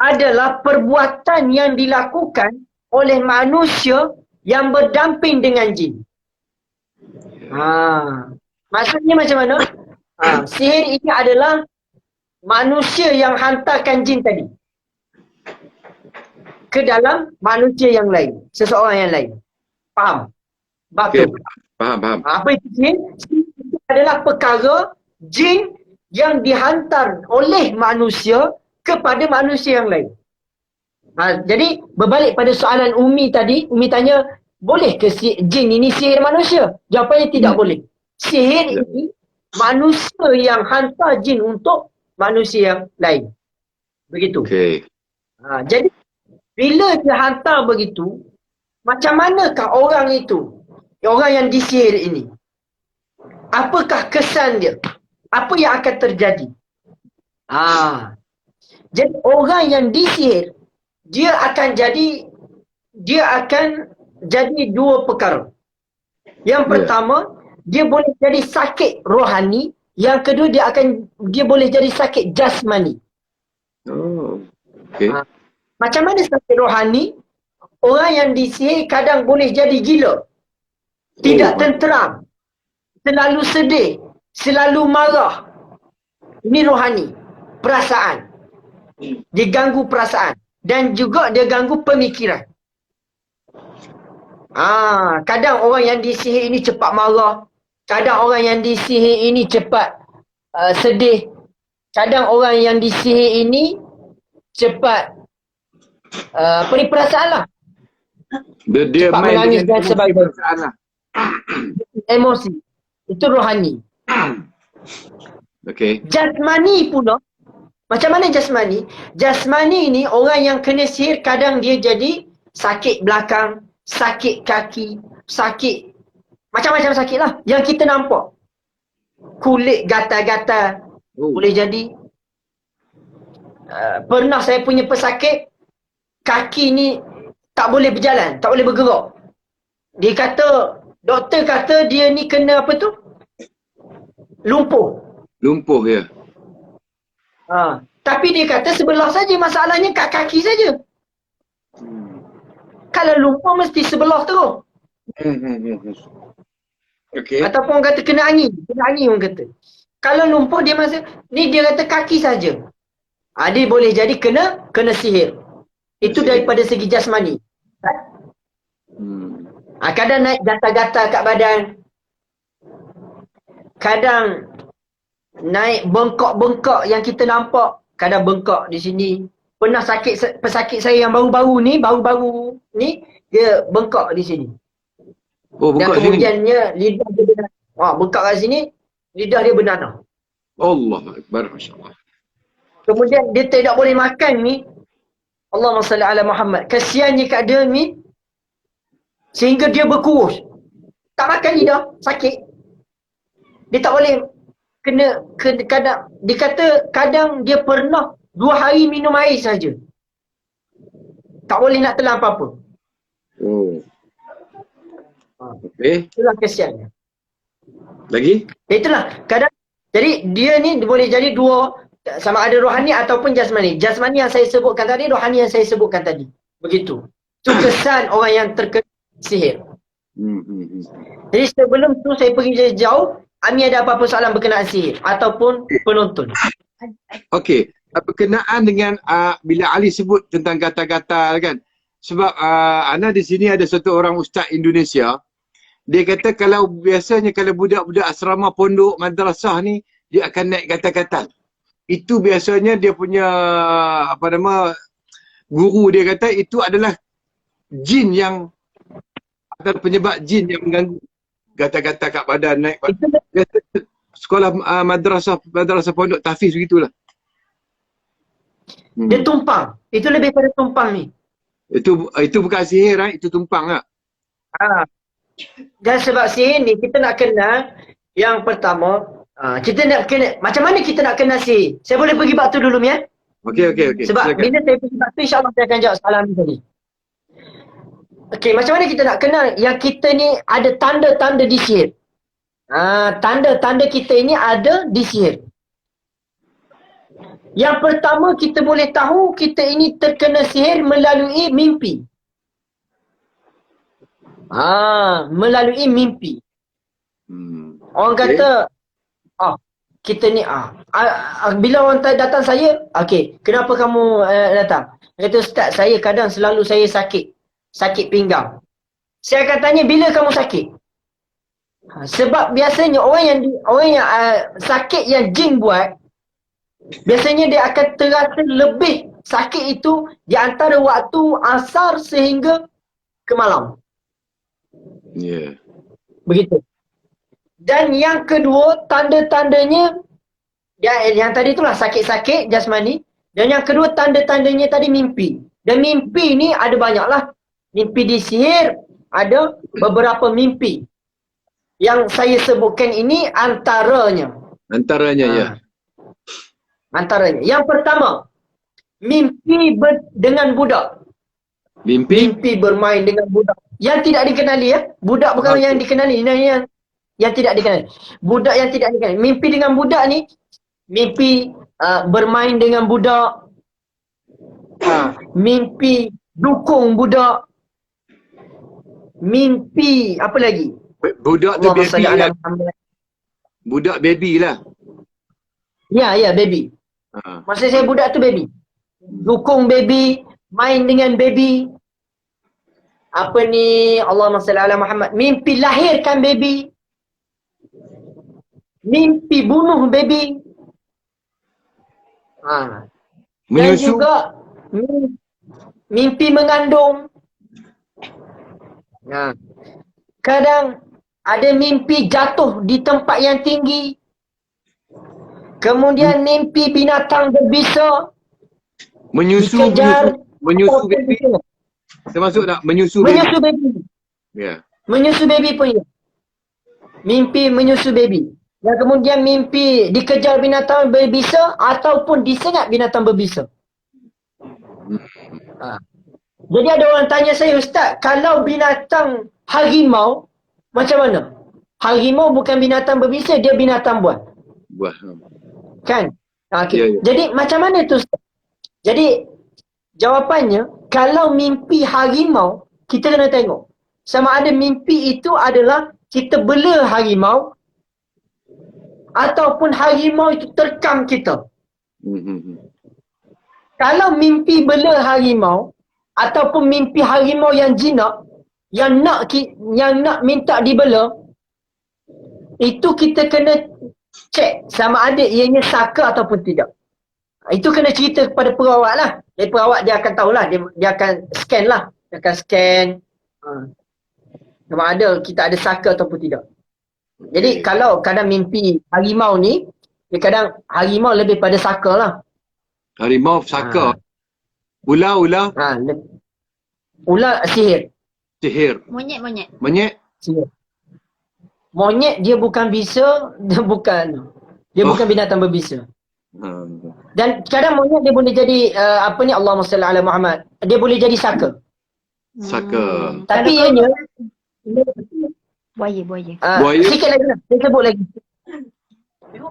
adalah perbuatan yang dilakukan oleh manusia yang berdamping dengan jin. Maksudnya macam mana? Sihir ini adalah manusia yang hantarkan jin tadi ke dalam manusia yang lain, seseorang yang lain. Faham? Bab tu. Faham. Apa itu jin? Jin itu adalah perkara jin yang dihantar oleh manusia kepada manusia yang lain. Jadi berbalik pada soalan Umi tadi, Umi tanya, boleh ke jin ini sihir manusia? Jawapannya tidak boleh. Sihir ini manusia yang hantar jin untuk manusia yang lain. Begitu. Okey. Jadi bila dia hantar begitu, macam manakah orang itu, orang yang disihir ini? Apakah kesan dia? Apa yang akan terjadi? Jadi orang yang disihir, dia akan jadi 2 perkara. Yang pertama, dia boleh jadi sakit rohani. Yang kedua, dia boleh jadi sakit jasmani. Okey. Macam mana sakit rohani? Orang yang disihir kadang boleh jadi gila. Tidak tenteram. Selalu sedih. Selalu marah. Ini rohani. Perasaan. Dia ganggu perasaan. Dan juga dia ganggu pemikiran. Kadang orang yang disihir ini cepat marah. Kadang orang yang disihir ini cepat sedih. Kadang orang yang disihir ini cepat perasaan lah. Dia cepat main menangis dan dengan sebagainya. Emosi. Itu rohani. Okey. Jasmani pula. Macam mana jasmani? Jasmani ni orang yang kena sihir kadang dia jadi sakit belakang, sakit kaki, sakit macam-macam sakit lah yang kita nampak. Kulit gatal-gatal boleh jadi. pernah saya punya pesakit, kaki ni tak boleh berjalan, tak boleh bergerak. Dia kata, doktor kata dia ni kena apa tu? Lumpuh. Lumpuh ya. Tapi dia kata sebelah saja, masalahnya kat kaki saja. Kalau lumpuh mesti sebelah terus. Okey. Ataupun orang kata kena angin orang kata. Kalau lumpuh dia masa ni dia kata kaki saja. Dia boleh jadi kena sihir. Itu daripada segi jasmani. Kadang naik gatal-gatal kat badan. Kadang naik bengkak-bengkak yang kita nampak. Kadang bengkak di sini. Pernah pesakit saya yang baru-baru ni dia bengkak di sini. Oh, dan bengkak sini. kemudiannya lidah dia bernanah. Bengkak kat sini, lidah dia bernanah. Allah Akbar, masya-Allah. Kemudian dia tidak boleh makan ni. Allahumma salli ala Muhammad. Kesiannya kat dia ni sehingga dia berkurus. Tak makan lidah, sakit. Dia tak boleh kadang dia kata kadang dia pernah 2 hari minum air saja. Tak boleh nak telan apa-apa. Oh. Okey. Itulah kesiannya. Lagi? Itulah kadang jadi dia ni boleh jadi dua, sama ada rohani ataupun jasmani. Jasmani yang saya sebutkan tadi, rohani yang saya sebutkan tadi. Begitu. Itu kesan orang yang terkena sihir. Jadi sebelum tu saya pergi jauh, Ami ada apa-apa soalan berkenaan sihir ataupun penonton? Okey. Berkenaan dengan bila Ali sebut tentang gatal-gatal kan. Sebab Ana di sini ada satu orang ustaz Indonesia. Dia kata biasanya kalau budak-budak asrama pondok madrasah ni dia akan naik gatal-gatal. Itu biasanya dia punya guru dia kata itu adalah jin yang atau penyebab jin yang mengganggu gatal-gatal kat badan naik biasa sekolah madrasah pondok tahfiz begitulah. Dia tumpang. Itu lebih pada tumpang ni. Itu bukan sihir itu tumpang lah. Dan sebab sihir ni kita nak kenal yang pertama, kita nak kenal macam mana kita nak kenal sihir. Saya boleh pergi bab tu dulu ya? Okey. Sebab silakan. Bila saya pergi bab tu insya-Allah saya akan jawab soalan ni tadi. Okey, macam mana kita nak kenal yang kita ni ada tanda-tanda disihir? Tanda-tanda kita ini ada disihir. Yang pertama kita boleh tahu kita ini terkena sihir melalui mimpi. Melalui mimpi. Orang kata, kita ni, bila orang datang saya, okey, kenapa kamu datang? Dia kata, Ustaz, saya kadang selalu saya sakit pinggang. Saya akan tanya, bila kamu sakit? Sebab biasanya orang yang sakit yang jin buat, biasanya dia akan terasa lebih sakit itu di antara waktu asar sehingga ke malam. Ya. Begitu. Dan yang kedua, tanda-tandanya yang tadi itulah sakit-sakit jasmani. Dan yang kedua, tanda-tandanya tadi mimpi. Dan mimpi ni ada banyaklah. Mimpi disihir, ada beberapa mimpi. Yang saya sebutkan ini antaranya. Ya. Antaranya. Yang pertama, mimpi dengan budak. Mimpi bermain dengan budak. Yang tidak dikenali ya. Budak bukan yang dikenali. Yang tidak dikenali. Budak yang tidak dikenali. Mimpi dengan budak ni, mimpi bermain dengan budak. Mimpi dukung budak. Mimpi apa lagi? Budak tu baby lah. Budak baby lah. Ya, baby. Maksud saya budak tu baby. Dukung baby, main dengan baby. Apa ni, Allahumma salli ala Muhammad. Mimpi lahirkan baby. Mimpi bunuh baby. Dan juga mimpi mengandung. Kadang ada mimpi jatuh di tempat yang tinggi. Kemudian mimpi binatang berbisa. Menyusu baby. Termasuk tak? Menyusu baby. Ya. Menyusu baby pun ya. Mimpi menyusu baby. Dan kemudian mimpi dikejar binatang berbisa ataupun disengat binatang berbisa. Jadi ada orang tanya saya, Ustaz, kalau binatang harimau, macam mana? Harimau bukan binatang berbisa, dia binatang buas. Buah. Kan? Okay. Ya, ya. Jadi macam mana tu, Ustaz? Jadi jawapannya, kalau mimpi harimau, kita kena tengok. Sama ada mimpi itu adalah kita bela harimau ataupun harimau itu terkam kita. Kalau mimpi bela harimau ataupun mimpi harimau yang jinak, yang nak minta dibela, itu kita kena cek sama ada ianya saka ataupun tidak. Itu kena cerita kepada perawat lah. Jadi perawat dia akan tahulah, dia akan scan lah. Dia akan scan sama ada kita ada saka ataupun tidak. Jadi kalau kadang mimpi harimau ni, kadang harimau lebih pada saka lah. Harimau, saka. Ular. Ular sihir. Sihir. Monyet. Monyet. Sihir. Monyet dia bukan bisa, dia bukan binatang berbisa. Dan kadang monyet dia boleh jadi Allahumma salli ala Muhammad. Dia boleh jadi saka. Saka. Tapi ianya Buaya. Buaya. sikit lagi lah. Saya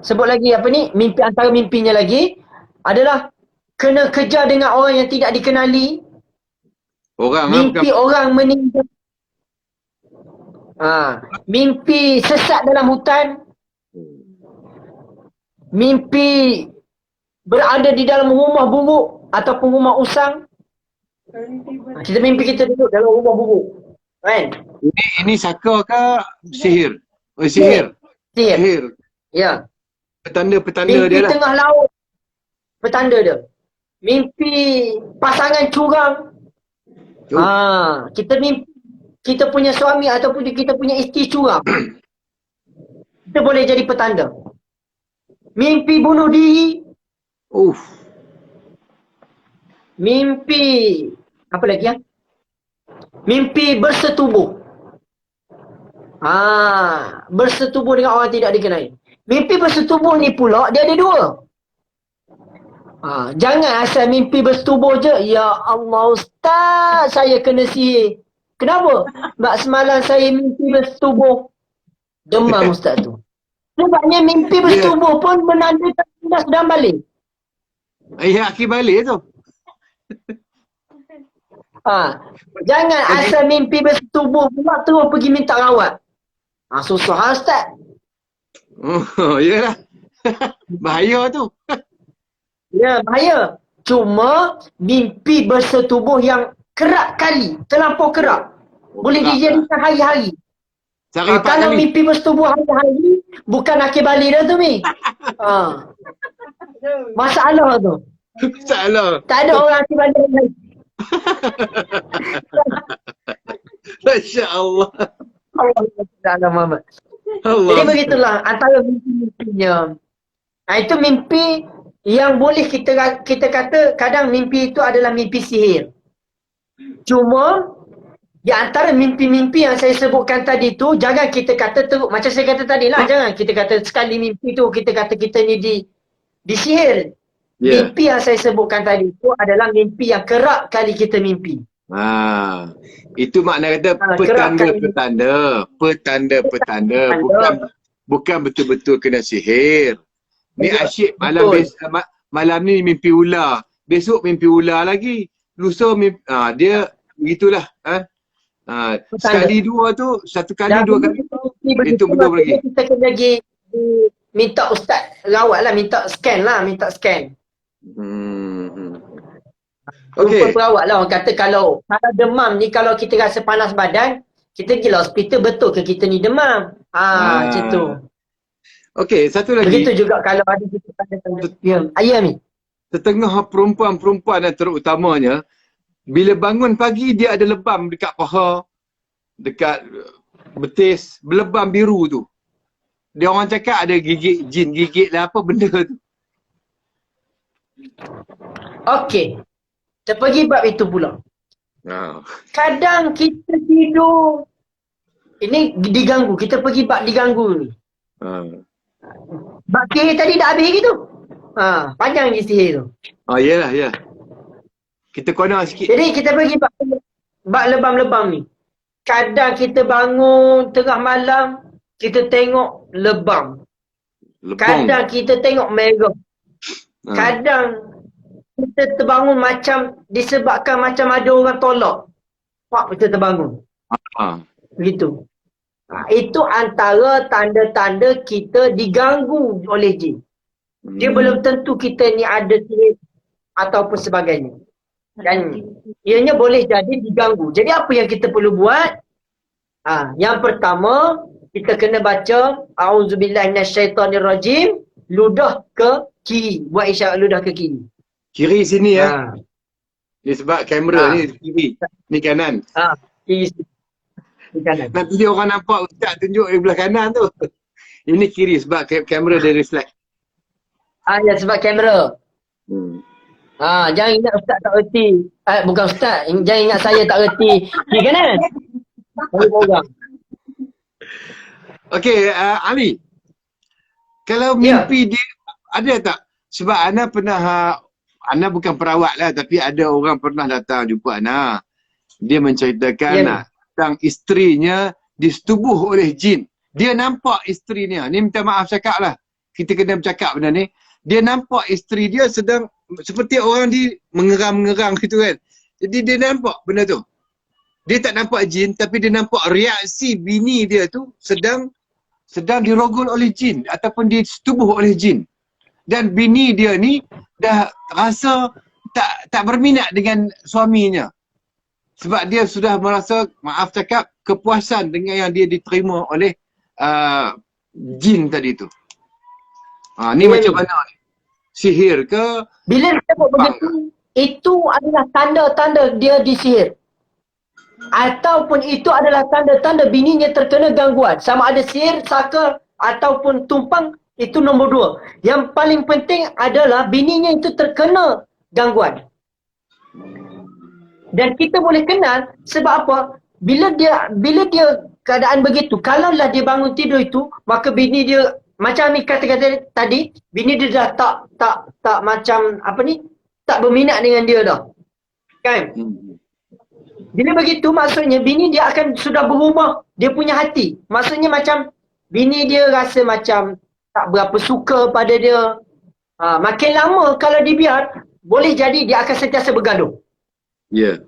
sebut lagi mimpi, antara mimpinya lagi adalah kena kejar dengan orang yang tidak dikenali. Orang Mimpi orang meninggal. Mimpi sesat dalam hutan. Mimpi berada di dalam rumah bubuk ataupun rumah usang. Kita mimpi kita duduk dalam rumah bubuk. Kan? Ini saka ke sihir? Oh, sihir. Sihir. Ya. Petanda-petanda Mimpi dia lah. tengah laut. Petanda dia. Mimpi pasangan curang. Kita mimpi kita punya suami ataupun kita punya isteri curang. Kita boleh jadi petanda. Mimpi bunuh diri. Mimpi apa lagi ya? Mimpi bersetubuh. Bersetubuh dengan orang tidak dikenali. Mimpi bersetubuh ni pula dia ada dua. Jangan asal mimpi bersetubuh je. Ya Allah Ustaz, saya kena sihir. Kenapa? Sebab semalam saya mimpi bersetubuh. Demam Ustaz tu. Sebabnya mimpi bersetubuh pun menandakan anda sedang balik. Akhir balik tu. Jangan asal mimpi bersetubuh pula terus pergi minta rawat. Susah Ustaz. Yalah. Bahaya tu. Ya, bahaya. Cuma mimpi bersetubuh yang kerap kali, terlampau kerap. Boleh dijadikan hari-hari. Kalau mimpi bersetubuh hari-hari, bukan akhir balik dah tu, Mi. Masalah tu. Masalah. Tak ada orang akhir balik lagi. Masya Allah. Allah Muhammad. Jadi begitulah antara mimpi-mimpinya. Itu mimpi yang boleh kita kata kadang mimpi itu adalah mimpi sihir. Cuma di antara mimpi-mimpi yang saya sebutkan tadi tu, jangan kita kata teruk. Macam saya kata tadi lah, jangan kita kata sekali mimpi tu kita kata kita ni disihir. Mimpi yang saya sebutkan tadi tu adalah mimpi yang kerap kali kita mimpi. Itu makna kata petanda. Bukan betul-betul kena sihir. Ni asyik malam ni mimpi ular. Besok mimpi ular lagi. Lusa mimpi, dia begitulah. Sekali dua tu, satu kali dua kali tu, itu belum lagi. Kita kena lagi minta ustaz rawat lah, minta scan. Okey. Perawat lah, orang kata kalau demam ni, kalau kita rasa panas badan, kita pergi hospital, betul ke kita ni demam? Macam tu. Okey, satu lagi. Begitu juga kalau ada kita tanda-tanda. Ya, Mi. Setengah perempuan-perempuan dan terutamanya, bila bangun pagi dia ada lebam dekat paha, dekat betis, belebam biru tu. Dia orang cakap ada jin gigit lah apa benda tu. Okey. Kita pergi bab itu pula. Kadang kita tidur, ini diganggu, kita pergi bab diganggu ni. Bab sihir tadi dah habis gitu. Panjang je sihir tu. Yalah. Kita corner sikit. Jadi kita pergi bab lebam-lebam ni. Kadang kita bangun tengah malam, kita tengok lebam. Lebong. Kadang kita tengok merah. Ha. Kadang kita terbangun macam disebabkan macam ada orang tolak. Pak, kita terbangun. Ha. Begitu. Itu antara tanda-tanda kita diganggu oleh jin. Dia belum tentu kita ni ada sihir ataupun sebagainya. Dan ianya boleh jadi diganggu. Jadi apa yang kita perlu buat? Yang pertama, kita kena baca A'udzubillahi minasyaitonirrajim, ludah ke kiri. Buat isyarat ludah ke kiri. Kiri sini ya. Ni sebab kamera ni kiri. Ni kanan. Kiri sini. Di kanan. Nanti dia orang nampak ustaz tunjuk di belah kanan tu. Ini kiri sebab kamera dia reflect. Ya, sebab kamera. Jangan ingat ustaz tak reti. Bukan ustaz, jangan ingat saya tak reti. Kiri kanan. Orang. Okey, Ali. Kalau mimpi dia ada tak? Sebab Ana pernah Ana bukan perawat lah, tapi ada orang pernah datang jumpa Ana. Dia menceritakan tentang isterinya disetubuh oleh jin. Dia nampak isterinya. Ni minta maaf cakap lah. Kita kena bercakap benda ni. Dia nampak isteri dia sedang seperti orang di mengeram-ngeram gitu kan. Jadi dia nampak benda tu. Dia tak nampak jin, tapi dia nampak reaksi bini dia tu sedang dirogol oleh jin ataupun disetubuh oleh jin. Dan bini dia ni dah rasa tak berminat dengan suaminya. Sebab dia sudah merasa, maaf cakap, kepuasan dengan yang dia diterima oleh jin tadi tu. Ni macam mana ni? Sihir ke? Bila dia buat begitu, itu adalah tanda-tanda dia disihir. Ataupun itu adalah tanda-tanda bininya terkena gangguan. Sama ada sihir, saka ataupun tumpang, itu nombor 2. Yang paling penting adalah bininya itu terkena gangguan. Dan kita boleh kenal sebab apa? Bila dia keadaan begitu, kalaulah dia bangun tidur itu, maka bini dia macam Amir kata tadi, bini dia dah tak macam apa ni, tak berminat dengan dia dah. Kan? Bila begitu maksudnya bini dia akan sudah berubah dia punya hati. Maksudnya macam bini dia rasa macam tak berapa suka pada dia. Makin lama kalau dibiar, boleh jadi dia akan sentiasa bergaduh. Ya.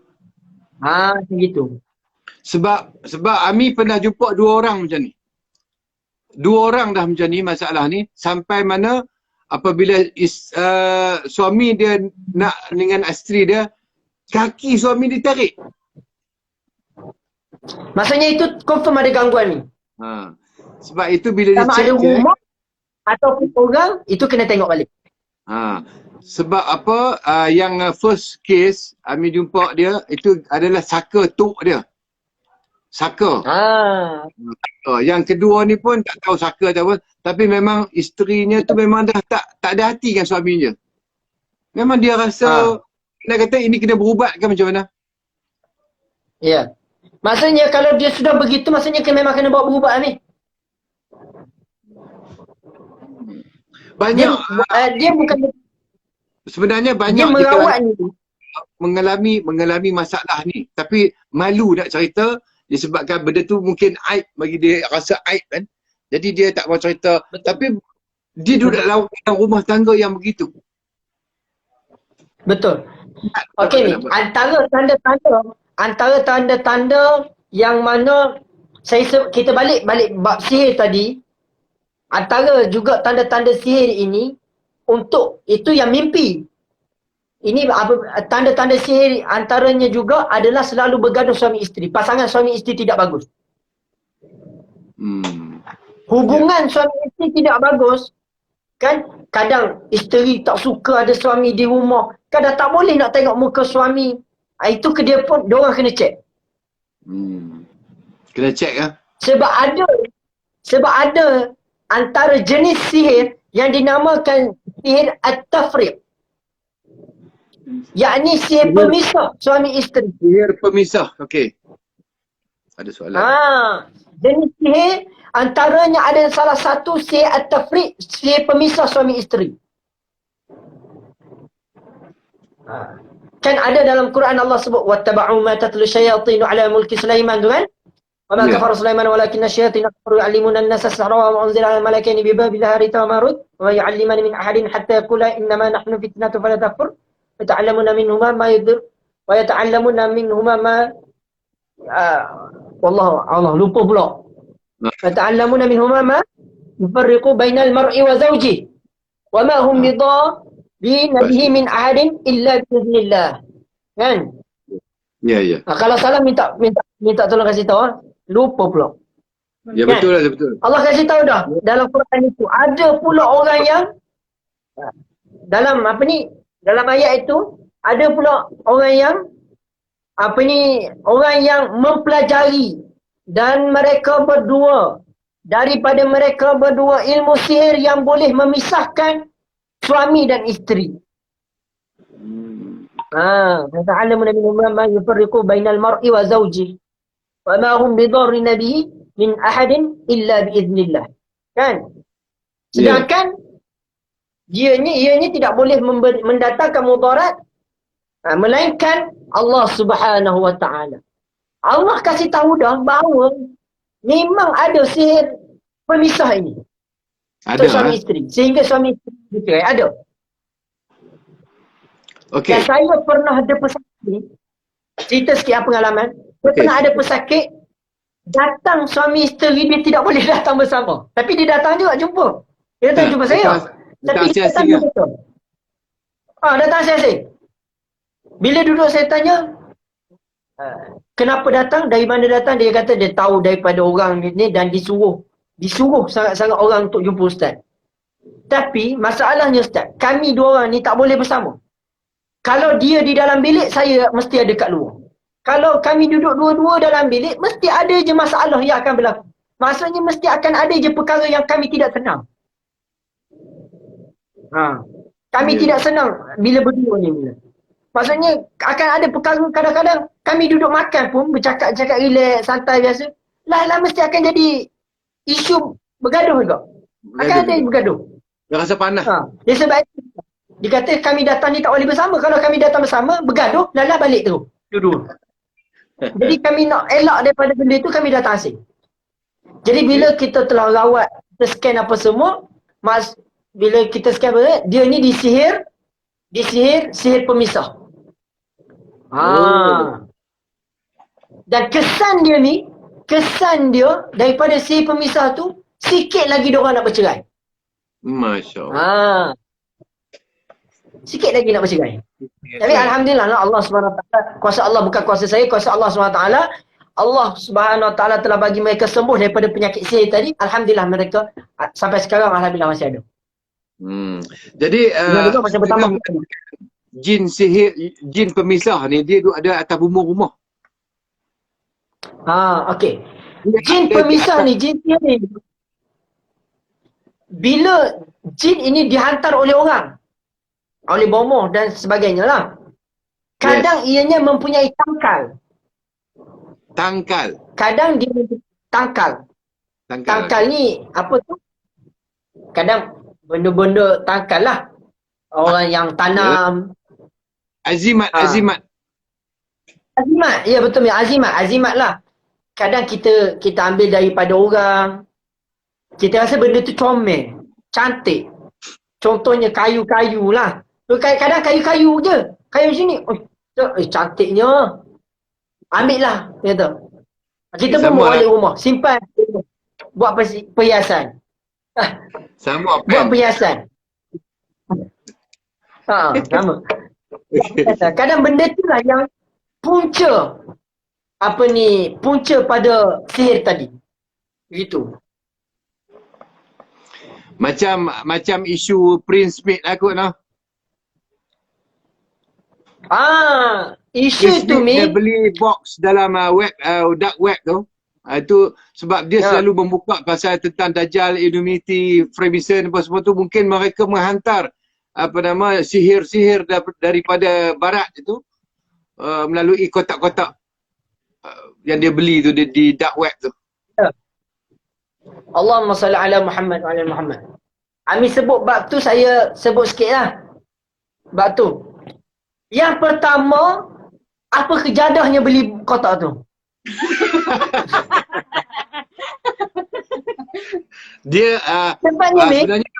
Macam gitu. Sebab Ami pernah jumpa 2 orang macam ni. 2 orang dah macam ni masalah ni. Sampai mana apabila suami dia nak dengan isteri dia, kaki suami ditarik. Maksudnya itu confirm ada gangguan ni. Sebab itu bila sama dia ada check rumah ataupun orang, itu kena tengok balik. Sebab apa yang first case Ami jumpa dia itu adalah saka tok dia. Saka. Yang kedua ni pun tak tahu saka atau apa, tapi memang isterinya tu memang dah tak ada hati dengan suaminya. Memang dia rasa nak kata ini kena berubat ke macam mana? Ya. Maksudnya kalau dia sudah begitu, maksudnya memang kena bawa berubat ni. Banyak dia bukan sebenarnya banyak dia merawat ni mengalami masalah ni, tapi malu nak cerita disebabkan benda tu mungkin aib bagi dia, rasa aib kan. Jadi dia tak mau cerita. Betul. Tapi dia duduk dalam rumah tangga yang begitu. Betul. Okey ni, antara tanda-tanda yang mana kita balik bab sihir tadi, antara juga tanda-tanda sihir ini untuk itu yang mimpi. Ini tanda-tanda sihir antaranya juga adalah selalu bergaduh suami isteri. Pasangan suami isteri tidak bagus. Hubungan suami isteri tidak bagus. Kan kadang isteri tak suka ada suami di rumah. Kadang tak boleh nak tengok muka suami. Itu ke dia pun diorang kena cek. Kena cek lah. Sebab ada antara jenis sihir yang dinamakan sihir at-tafriq. Yakni sihir pemisah suami isteri. Sihir pemisah, okey. Ada soalan. Jenis sihir antaranya ada salah satu sihir at-tafriq, sihir pemisah suami isteri. Kan ada dalam Quran Allah sebut wattaba'u ma tatlu syayatin ala mulki Sulaiman tu kan? Wa ma Ya. kafara Sulaiman walakinna syayatin kafaru yu'allimuna an-nasa as-sihra wa unzila al malakaini bi babil harith wa marut wa yu'allimani min ahadin hatta yaqula innama nahnu fitnatun fala takfur wa ta'allamuna minhuma ma yadur wa yata'allamuna minhuma ma wallahu Allah lupa pula. Wa ta'allamuna minhuma ma yufarriqu bainal mar'i wa zawjihi wa ma hum bihi min ahadin illa biiznillah. Kan? Ya, ya. Kalau salah minta tolong kasih tahu. Lupa pula. Ya, Kan? betul lah, betul. Allah kasih tahu dah dalam Quran itu ada pula orang yang dalam dalam ayat itu ada pula orang yang orang yang mempelajari dan mereka berdua daripada mereka berdua ilmu sihir yang boleh memisahkan suami dan isteri. Ta'allamuna minhuma ma yufarriqu bainal mar'i wa zawjihi wa ma hum bidarrin bihi min ahadin illa biiznillah. Kan? Sedangkan ianya tidak boleh mendatangkan mudarat melainkan Allah Subhanahu wa taala. Allah kasih tahu dah bahawa memang ada sihir pemisah ini. Ada. Suami isteri. Sehingga suami isteri bercerai. Ada. Okey. Dan saya pernah ada pesakit. Cerita sikit pengalaman. Saya pernah ada pesakit. Datang suami isteri dia tidak boleh datang bersama. Tapi dia datang juga jumpa. Dia datang jumpa saya. Tapi dia datang jumpa. Datang asing-asing. Bila duduk saya tanya. Kenapa datang? Dari mana datang? Dia kata dia tahu daripada orang ni dan disuruh sangat-sangat orang untuk jumpa ustaz. Tapi masalahnya ustaz, kami dua orang ni tak boleh bersama. Kalau dia di dalam bilik, saya mesti ada kat luar. Kalau kami duduk dua-dua dalam bilik, mesti ada je masalah yang akan berlaku. Maksudnya mesti akan ada je perkara yang kami tidak senang. Kami tidak senang bila berdua ni. Maksudnya akan ada perkara kadang-kadang kami duduk makan pun bercakap-cakap relax, santai biasa. Lah mesti akan jadi isu bergaduh juga. Akan ada bergaduh. Dia rasa panas. Dia sebab itu. Dia kata kami datang ni tak boleh bersama. Kalau kami datang bersama, bergaduh, lala balik tu. Duduk. Jadi kami nak elak daripada benda itu, kami datang asing. Jadi bila kita telah rawat, kita scan apa semua, bila kita scan dia ni disihir pemisah. Dan kesan dia daripada sihir pemisah tu, sikit lagi diorang nak bercerai. Masya Allah. Sikit lagi nak bercerai. Tapi alhamdulillah Allah SWT, kuasa Allah bukan kuasa saya, kuasa Allah SWT. Allah SWT telah bagi mereka sembuh daripada penyakit sihir tadi. Alhamdulillah mereka sampai sekarang alhamdulillah masih ada. Jadi macam pertama jin sihir, jin pemisah ni dia ada atas rumah-rumah. Okey. Jin pemisah ni, jin sihir ni. Bila jin ini dihantar oleh orang, oleh bomoh dan sebagainya lah. Kadang ianya mempunyai tangkal. Kadang dia tangkal. Tangkal ni apa tu? Kadang benda-benda tangkal lah. Orang yang tanam. Azimat. Ya betul ya, azimat lah. Kadang kita ambil daripada orang. Kita rasa benda tu comel, cantik. Contohnya kayu-kayu lah. Kadang kayu-kayu je. Kayu sini. Cantiknya. Ambil lah. Kata. Kita pun bawa balik rumah. Simpan. Buat perhiasan. Sama apa? Buat perhiasan. Sama. Kadang benda tu lah yang punca. Punca pada sihir tadi. Gitu. Macam isu Prince Smith lah kot noh. Isu tu dia beli box dalam dark web tu. Itu sebab dia selalu membuka pasal tentang Dajjal, Illuminati, Freemason apa semua tu. Mungkin mereka menghantar sihir-sihir daripada barat itu melalui kotak-kotak yang dia beli tu di dark web tu. Allahumma salli ala Muhammad wa ala Muhammad. Ami sebut bab tu, saya sebut sikit lah. Bab tu. Yang pertama, apa kejadahnya beli kotak tu? Dia Tempatnya ni, sebenarnya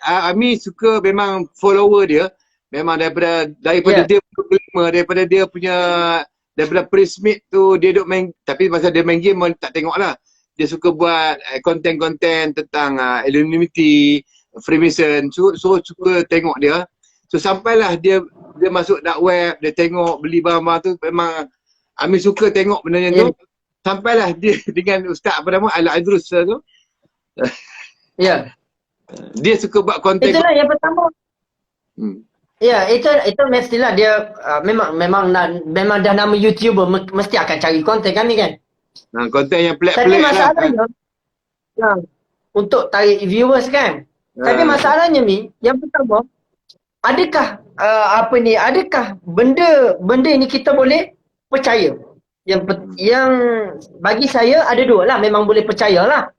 Ami suka memang follower dia. Memang daripada Ya. dia berkelima, daripada Prismate tu dia duk main, tapi masa dia main game tak tengok lah. Dia suka buat konten-konten tentang Illuminati, Freemason. So suka tengok dia. So sampailah dia masuk dark web, dia tengok beli barang-barang tu, memang Ami suka tengok benda yang tu. Sampailah dia dengan Ustaz apa nama Al-Idrus tu. ya. Dia suka buat konten. Itulah yang pertama. Hmm. Ya, itu mestilah dia memang dah nama YouTuber, mesti akan cari konten kami kan. Konten yang Tapi pelik-pelik masalahnya, untuk tarik viewers kan. Tapi masalahnya ni, yang pertama, adakah adakah benda ni kita boleh percaya? Yang bagi saya ada dua lah, memang boleh percaya lah.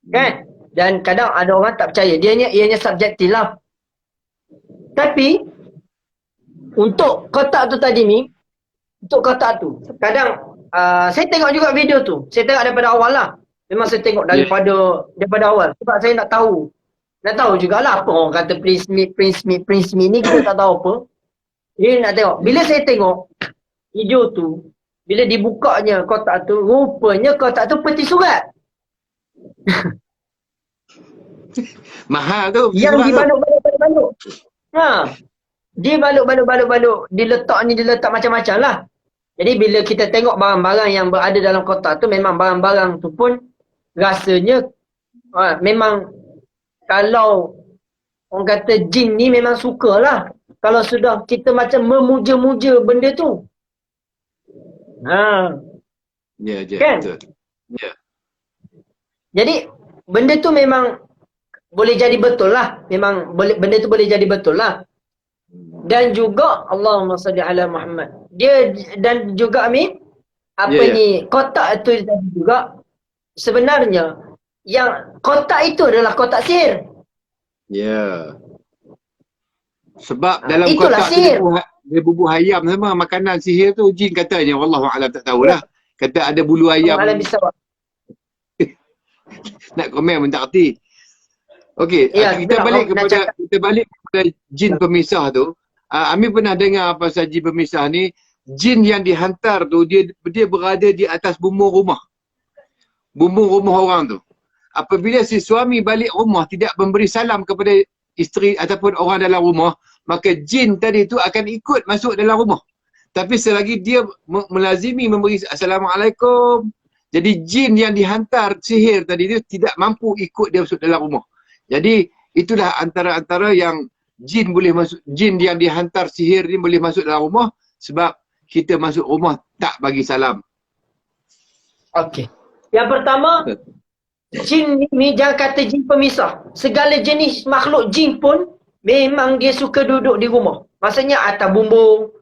Kan? Dan kadang ada orang tak percaya. Ianya subjektif lah. Tapi untuk kotak tu tadi ni, kadang saya tengok juga video tu. Saya tengok daripada awal lah. Memang saya tengok daripada awal. Sebab saya nak tahu jugalah apa orang kata Prince Smith ni, kita tak tahu apa. Dia nak tengok. Bila saya tengok video tu, bila dibukanya kotak tu, rupanya kotak tu peti surat. mahal tu. Yang dibalut-balut. Dia balut-balut. Dia letak macam-macam lah. Jadi bila kita tengok barang-barang yang berada dalam kotak tu, memang barang-barang tu pun rasanya memang kalau orang kata jin ni memang sukalah. Kalau sudah kita macam memuja-muja benda tu. Ya, Kan? betul. Ya. Jadi benda tu memang boleh jadi betul lah. Benda tu boleh jadi betul lah. Dan juga Allahumma salli ala Muhammad. Dia dan juga Amin, kotak tu tadi juga sebenarnya yang kotak itu adalah kotak sihir. Ya. Sebab dalam itulah kotak sihir. tu dia bubuh ayam sama makanan sihir tu, jin katanya, wallahu a'lam, tak tahulah. Kata ada bulu ayam. Malam bisa. Nak komen pun tak erti. Okey, kita balik kepada jin pemisah tu. Amin pernah dengar pasal jin pemisah ni. Jin yang dihantar tu dia berada di atas bumbung rumah. Bumbung rumah orang tu. Apabila si suami balik rumah tidak memberi salam kepada isteri ataupun orang dalam rumah, maka jin tadi tu akan ikut masuk dalam rumah. Tapi selagi dia melazimi memberi Assalamualaikum, jadi jin yang dihantar sihir tadi tu tidak mampu ikut dia masuk dalam rumah. Jadi itulah antara yang jin yang dihantar sihir ni boleh masuk dalam rumah sebab kita masuk rumah tak bagi salam. Okey. Yang pertama, jin ni jangan kata jin pemisah. Segala jenis makhluk jin pun memang dia suka duduk di rumah. Maksudnya atas bumbung.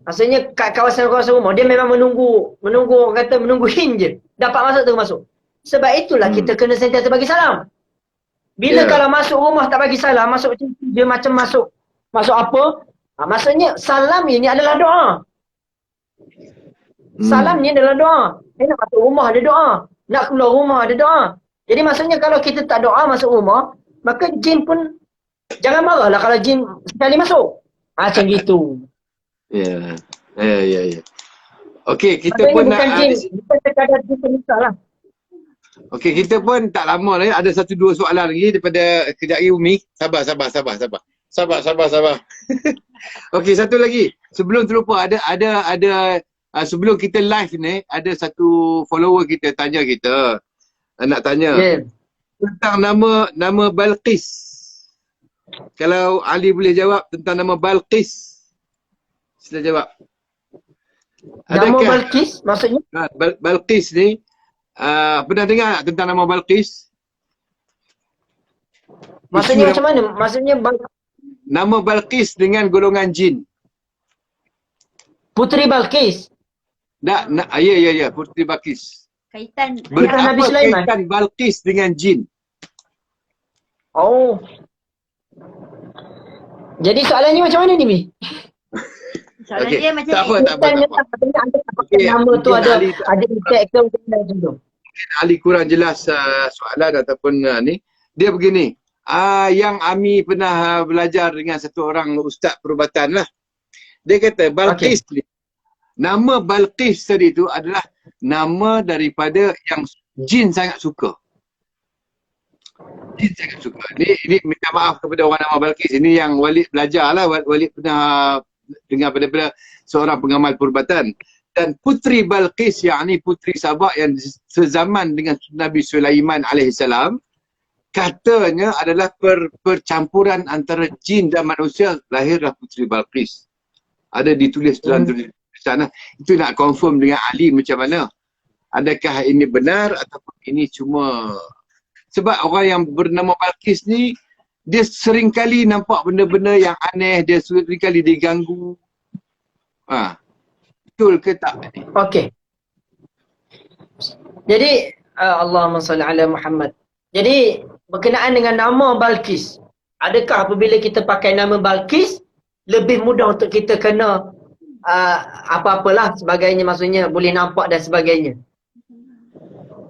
Maksudnya kat kawasan-kawasan rumah dia memang menunggu orang kata menunggu hin je. Dapat masuk tu masuk. Sebab itulah kita kena sentiasa bagi salam. Bila kalau masuk rumah tak bagi salam, masuk dia macam masuk apa? Maksudnya salam ini adalah doa. Salam ni adalah doa. Nak masuk rumah ada doa. Nak keluar rumah ada doa. Jadi maksudnya kalau kita tak doa masuk rumah, maka jin pun jangan marahlah kalau jin sekali masuk. Macam gitu. Ya. Okey, kita Maksudnya pun bukan jin, bukan sekadar jin pemisah lah. Okey, kita pun tak lama lagi. Ada 1-2 soalan lagi daripada kejap lagi Umi. Sabar. Okey, satu lagi. Sebelum terlupa ada sebelum kita live ni ada satu follower kita tanya kita. Nak tanya tentang nama Balqis. Kalau Ali boleh jawab tentang nama Balqis. Sila jawab. Nama Balqis maksudnya? Balqis ni pernah dengar tak tentang nama Balqis? Maksudnya macam mana? Maksudnya nama Balqis dengan golongan jin. Puteri Balqis. Ya, Puteri Balqis. Kaitan Nabi Sulaiman. Kaitan Balqis dengan jin. Oh. Jadi soalannya macam mana ni, Mi? Soalan Okey, dia macam tak ni. apa, tak apa, tak apa. Okey, Nama tu mungkin ada Ali, impact ke macam tu. Ali kurang jelas soalan ataupun ni. Dia begini, yang Ami pernah belajar dengan satu orang ustaz perubatan lah. Dia kata Balqis ni, nama Balqis tadi tu adalah nama daripada yang jin sangat suka. Jin sangat suka. Ini minta maaf kepada orang nama Balqis. Ini yang Walid belajar lah. Walid pernah dengar pada seorang pengamal perubatan. Dan putri Balqis, yakni putri Sabah yang sezaman dengan Nabi Sulaiman alaihissalam, katanya adalah percampuran antara jin dan manusia, lahirlah putri Balqis. Ada ditulis dalam tulisan. Itu nak confirm dengan Ali macam mana. Adakah ini benar ataupun ini cuma sebab orang yang bernama Balqis ni dia seringkali nampak benda-benda yang aneh, dia seringkali diganggu. Betul ke tak? Okey. Jadi Allahumma salli ala Muhammad. Jadi berkenaan dengan nama Balqis, adakah apabila kita pakai nama Balqis lebih mudah untuk kita kena apa-apalah sebagainya, maksudnya boleh nampak dan sebagainya.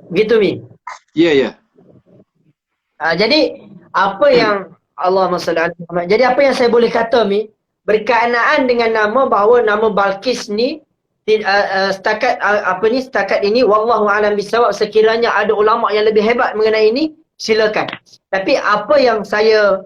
Begitu Mi? Ya, ya. Jadi apa yang Allahumma salli ala Muhammad. Jadi apa yang saya boleh kata Mi, berkenaan dengan nama, bahawa nama Balqis ni setakat ini wallahu a'lam bisawab, sekiranya ada ulama yang lebih hebat mengenai ini silakan. Tapi apa yang saya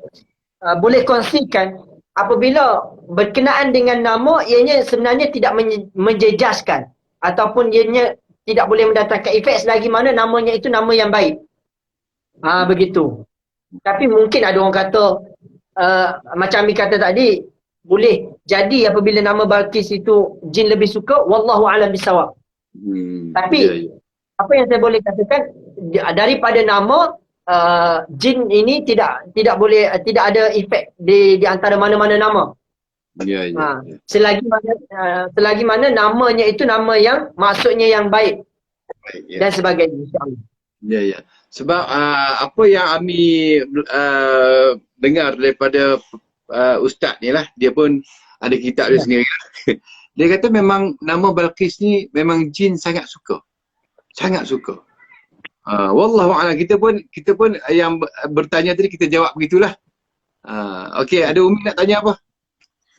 boleh kongsikan, apabila berkenaan dengan nama, ianya sebenarnya tidak menjejaskan ataupun ianya tidak boleh mendatangkan efek selagi mana namanya itu nama yang baik. Begitu. Tapi mungkin ada orang kata macam Ami kata tadi, boleh jadi apabila nama Balqis itu jin lebih suka, wallahu a'lam bisawab. Tapi apa yang saya boleh katakan, daripada nama jin ini tidak boleh, tidak ada efek di antara mana-mana nama. Selagi mana namanya itu nama yang maksudnya yang baik dan sebagainya, insya-Allah. Ya. Sebab apa yang Ami dengar daripada ustaz ni lah, dia pun ada kitab dia sendiri. Dia kata memang nama Balqis ni memang jin sangat suka. Sangat suka. Wallahu a'lam, kita pun yang bertanya tadi kita jawab begitulah. Okey, ada Umi nak tanya apa?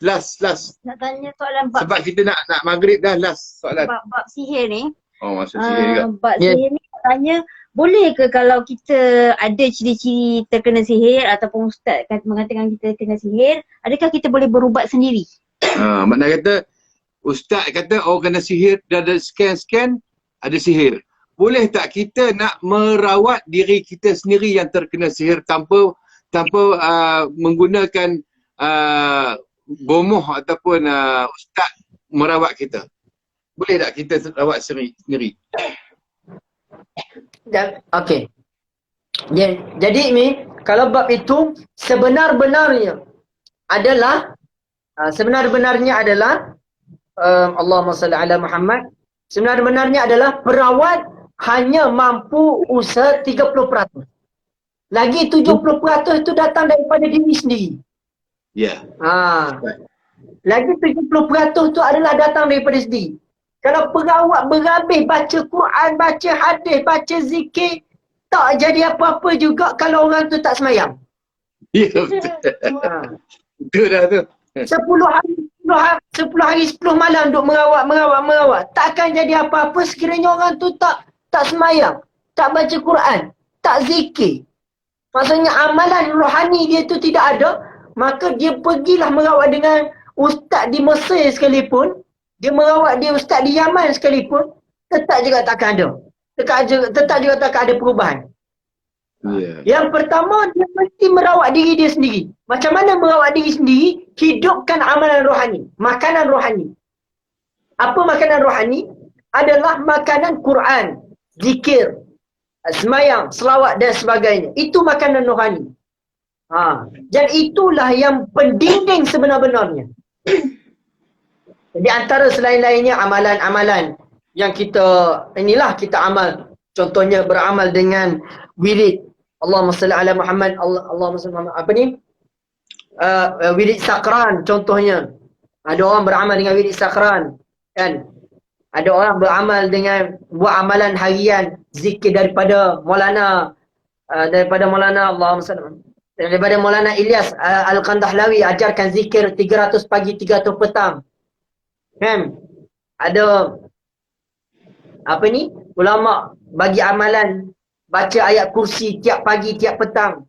Last. Nak tanya soalan bab, Sebab kita nak maghrib dah, last soalan. bab sihir ni. Masuk sihir juga. Bab sihir ni nak tanya, boleh ke kalau kita ada ciri-ciri terkena sihir ataupun ustaz mengatakan kita kena sihir, adakah kita boleh berubat sendiri? Makna kata ustaz kata kena sihir, dah ada scan ada sihir. Boleh tak kita nak merawat diri kita sendiri yang terkena sihir tanpa menggunakan bomoh ataupun ustaz merawat kita? Boleh tak kita rawat sendiri? Okey. Jadi Mi, kalau bab itu sebenar-benarnya adalah Allahumma salli ala Muhammad, sebenar-benarnya adalah perawat hanya mampu usaha 30%. Lagi 70% itu datang daripada diri sendiri. Ya. Lagi 70% itu adalah datang daripada sendiri. Kalau perawat berhabis baca Quran, baca hadis, baca zikir, tak jadi apa-apa juga kalau orang tu tak semayang. Ya, betul. Betul dah tu. 10 hari 10 malam duk merawat. Takkan jadi apa-apa sekiranya orang tu tak semayang, tak baca Quran, tak zikir. Maksudnya amalan rohani dia tu tidak ada, maka dia pergilah merawat dengan ustaz di Mesir sekalipun, dia merawat dia ustaz di Yaman sekalipun, tetap juga takkan ada. Tetap juga takkan ada perubahan. Yang pertama, dia mesti merawat diri dia sendiri. Macam mana merawat diri sendiri? Hidupkan amalan rohani, makanan rohani. Apa makanan rohani? Adalah makanan Quran, zikir, semayang, selawat dan sebagainya. Itu makanan rohani. Dan itulah yang pendinding sebenar-benarnya. Jadi antara selain-lainnya amalan-amalan yang kita kita amal. Contohnya beramal dengan wirid Allahumma salli ala Muhammad, Allahumma salli ala Muhammad. Wirid sakran contohnya. Ada orang beramal dengan wirid sakran, kan? Ada orang beramal dengan buat amalan harian, zikir daripada Maulana Allahumma salli daripada Maulana Ilyas Al-Kandahlawi, ajarkan zikir 300 pagi 300 petang. Kan? Ada ulama bagi amalan baca ayat kursi tiap pagi tiap petang.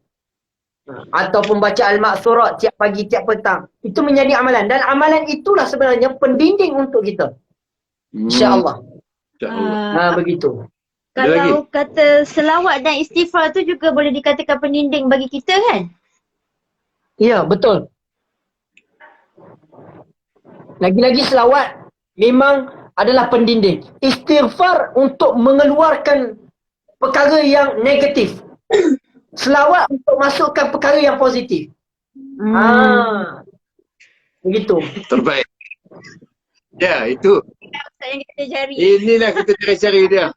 Ataupun baca Al-Ma'surat tiap pagi tiap petang. Itu menjadi amalan, dan amalan itulah sebenarnya pendinding untuk kita. InsyaAllah. InsyaAllah. Begitu. Ada lagi? Kalau kata selawat dan istighfar tu juga boleh dikatakan peninding bagi kita kan? Ya, betul. Lagi-lagi selawat memang adalah pendinding. Istighfar untuk mengeluarkan perkara yang negatif. Selawat untuk masukkan perkara yang positif. Begitu. Terbaik. Ya, itu. Ustaz yang kita cari. Inilah kita cari-cari dia.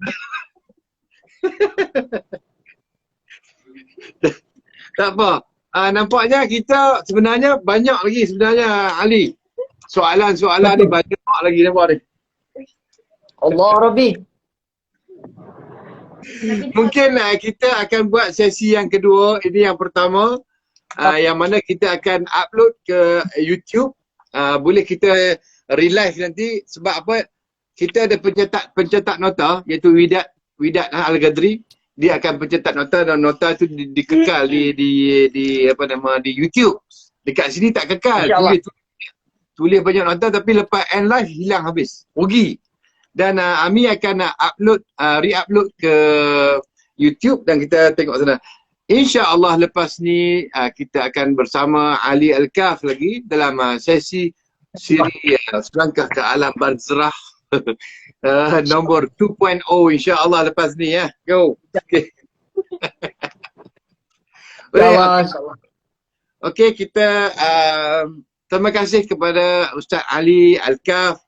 Tak apa. Nampaknya kita sebenarnya banyak lagi sebenarnya, Ali. Soalan-soalan ni banyak lagi nampak ni. Allah Rabbi. Mungkin kita akan buat sesi yang kedua. Ini yang pertama. Yang mana kita akan upload ke YouTube. Boleh kita relive nanti. Sebab apa? Kita ada pencetak nota, iaitu Widat Al-Ghadri. Dia akan pencetak nota, dan nota tu dikekal di YouTube. Dekat sini tak kekal. Tulis banyak nota, tapi lepas end live hilang habis. Rugi. Dan Ami akan re-upload ke YouTube dan kita tengok sana. InsyaAllah lepas ni kita akan bersama Ali Al-Kaf lagi dalam sesi siri Selangkah ke Alam Barzakh nombor 2.0 insyaAllah lepas ni ya. Go. Okay. Okay, kita terima kasih kepada Ustaz Ali Al-Kaf.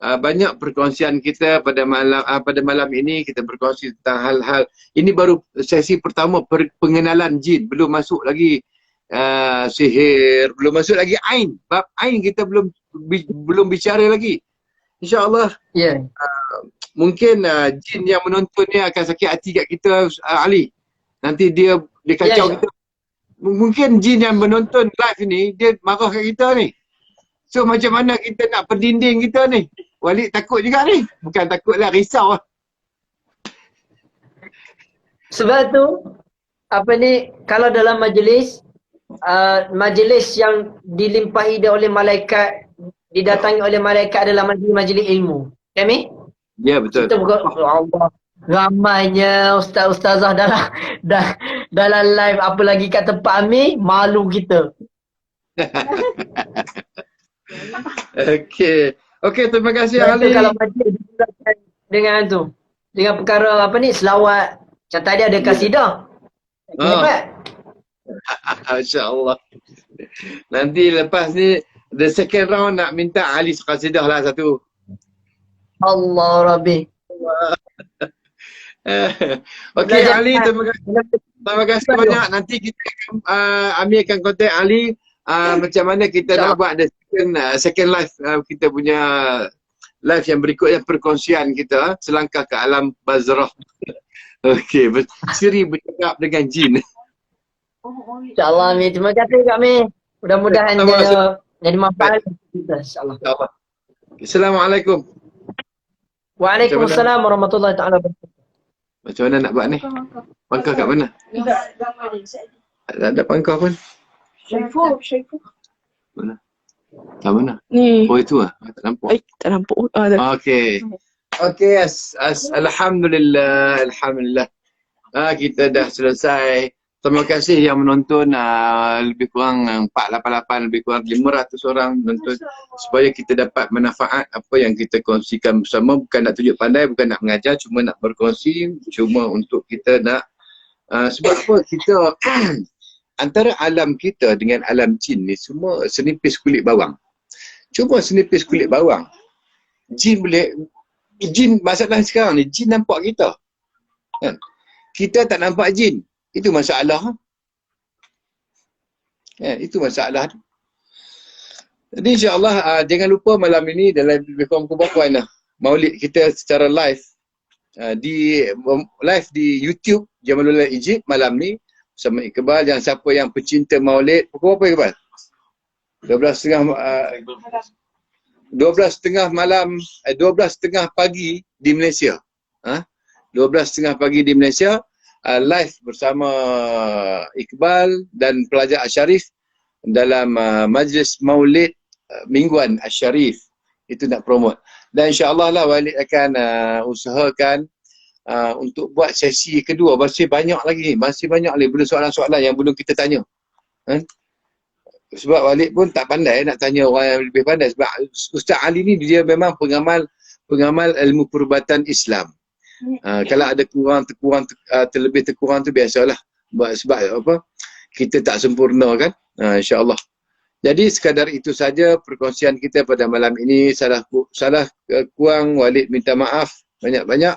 Banyak perkongsian kita pada malam ini. Kita berkongsi tentang hal-hal. Ini baru sesi pertama pengenalan jin. Belum masuk lagi sihir, belum masuk lagi ain. Bab ain kita belum bicara lagi. InsyaAllah. Mungkin jin yang menonton ni akan sakit hati kat kita, Ali. Nanti dia kacau kita. Mungkin jin yang menonton live ni, dia marah kat kita ni. So macam mana kita nak pendinding kita ni? Walid takut juga ni. Bukan takut lah, risau lah. Sebab tu, kalau dalam majlis yang dilimpahi oleh malaikat, didatangi oleh malaikat adalah majlis ilmu. Kami? Ya, betul. Kita bukan, Allah, ramainya ustaz-ustazah dalam live, apa lagi kat tempat Amir, malu kita. Okey, terima kasih Ali. Kalau majlis dengan perkara selawat. Macam tadi ada kasidah. Masya-Allah. Nanti lepas ni the second round nak minta Ali kasidah lah satu. Allah Rabbi. Okey Ali, terima kasih banyak. Nanti kita Amir akan kontak Ali macam mana kita nak buat the second live kita punya live yang berikutnya, perkongsian kita Selangkah ke Alam Barzakh. Okey, siri bercakap dengan jin. InsyaAllah Amir. Terima kasih Kak Amir. Mudah-mudahan dia jadi manfaat kita insyaAllah. Assalamualaikum. Waalaikumsalam warahmatullahi ta'ala wabarakatuh. Macam mana nak buat ni? Pangkah kat mana? Tak ada pangkah pun. Syaifu. Mana? Tak mana? Ni. Oh itu lah. Tak nampak. Tak nampak. Okey. Okey, alhamdulillah. Kita dah selesai. Terima kasih yang menonton, lebih kurang 488, lebih kurang 500 orang menonton, supaya kita dapat manfaat apa yang kita kongsikan bersama. Bukan nak tunjuk pandai, bukan nak mengajar, cuma nak berkongsi, cuma untuk kita nak sebab apa kita antara alam kita dengan alam jin ni semua senipis kulit bawang. Cuma senipis kulit bawang. Jin masalah sekarang ni, jin nampak kita. Kan? Kita tak nampak jin. Itu masalah. Ya, itu masalah. Jadi insyaAllah jangan lupa malam ini dalam lebih kurang pukul berapa Aina? Maulid kita secara live live di YouTube Jamalul Egypt malam ni bersama Iqbal. Yang siapa yang pecinta Maulid, pukul berapa Iqbal? 12.30 malam, 12.30 pagi di Malaysia. 12.30 pagi di Malaysia, live bersama Iqbal dan pelajar Asy-Syarif dalam majlis Maulid mingguan Asy-Syarif. Itu nak promote. Dan insya-Allah lah Walid akan usahakan untuk buat sesi kedua. Masih banyak lagi belum soalan-soalan yang belum kita tanya. Sebab Walid pun tak pandai nak tanya orang yang lebih pandai. Sebab Ustaz Ali ni dia memang pengamal ilmu perubatan Islam. Kalau ada terlebih terkurang tu biasalah. Sebab apa? Kita tak sempurna kan? Insya-Allah. Jadi sekadar itu saja perkongsian kita pada malam ini. Salah kurang Walid minta maaf banyak-banyak.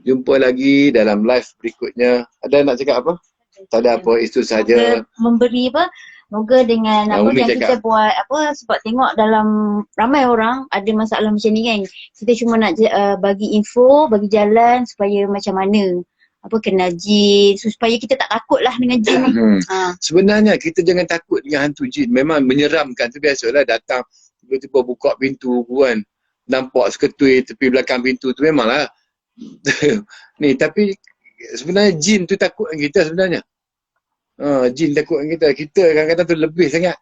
Jumpa lagi dalam live berikutnya. Ada nak cakap apa? Tak ada apa, itu saja. Memberi apa? Moga dengan apa yang kita buat apa, sebab tengok dalam ramai orang ada masalah macam ni kan. Kita cuma nak bagi info, bagi jalan supaya macam mana apa kena jin, supaya kita tak takut lah dengan jin ni. Sebenarnya kita jangan takut dengan hantu jin. Memang menyeramkan tu, biasalah datang tiba-tiba buka pintu kan, nampak seketui tepi belakang pintu tu, memanglah ni. Tapi sebenarnya jin tu takut dengan kita sebenarnya. Jin takut dengan kita. Kita kadang-kadang tu lebih sangat.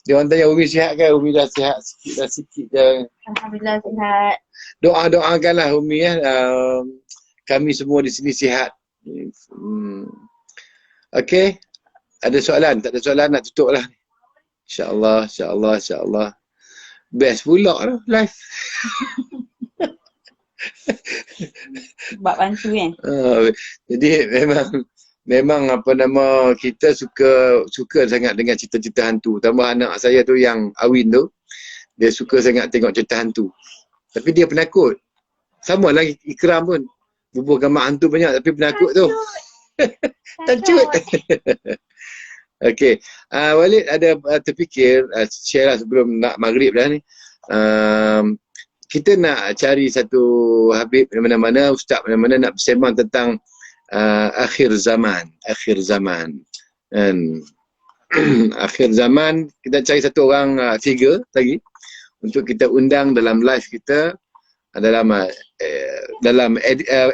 Dia orang tanya Umi sihat kan? Umi dah sihat sikit je. Alhamdulillah sihat. Doakanlah Umi kami semua di sini sihat. Okey. Ada soalan? Tak ada soalan, nak tutup lah. InsyaAllah. Best pula lah live. Buat bantu kan. Jadi memang apa nama, kita suka sangat dengan cerita-cerita hantu. Tambah anak saya tu yang Awin tu, dia suka sangat tengok cerita hantu. Tapi dia penakut. Sama lah Ikram pun. Bubuh gambar hantu banyak tapi penakut tu. Takut. Okey. Walid ada terfikir, share lah sebelum nak maghrib dah ni. Kita nak cari satu Habib mana-mana, ustaz mana-mana nak bersembang tentang akhir zaman. Dan akhir zaman, kita cari satu orang figure lagi untuk kita undang dalam live kita dalam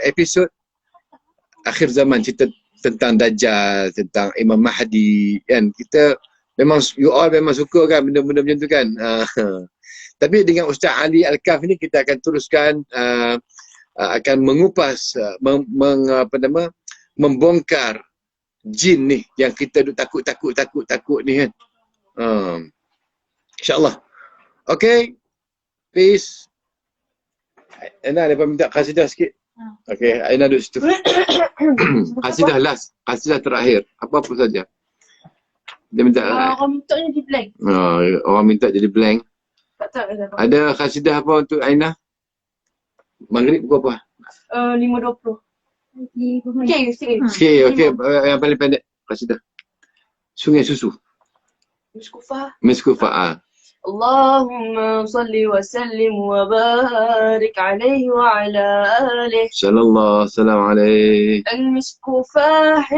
episod akhir zaman, cerita tentang Dajjal, tentang Imam Mahdi kan. Kita memang, you all memang suka kan benda-benda macam tu kan. Tapi dengan Ustaz Ali Al-Kaf ni kita akan teruskan akan mengupas membongkar jin ni yang kita duk takut ni kan. InsyaAllah. Okay, peace. Aina lepas minta qasidah sikit. Okay, Aina duduk situ. Qasidah last, qasidah terakhir, apa-apa saja. Dia minta Orang minta jadi blank. orang minta jadi blank. Tak tahu Ada qasidah apa untuk Aina? Maghrib pukul apa? 5.20. Okey, Okey, yang paling pendek qasidah. Sungai Susu. Miskufah. اللهم صل وسلم وبارك عليه وعلى آله Sallallahu salam alaih. المسك فاح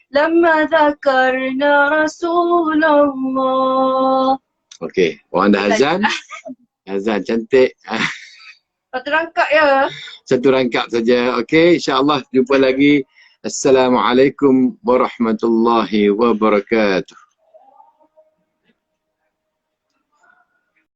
لما ذكرنا رسول الله. Okey, orang dah azan. Azan cantik. Satu rangkap ya. Satu rangkap saja. Okey, insya-Allah jumpa lagi. Assalamualaikum warahmatullahi wabarakatuh.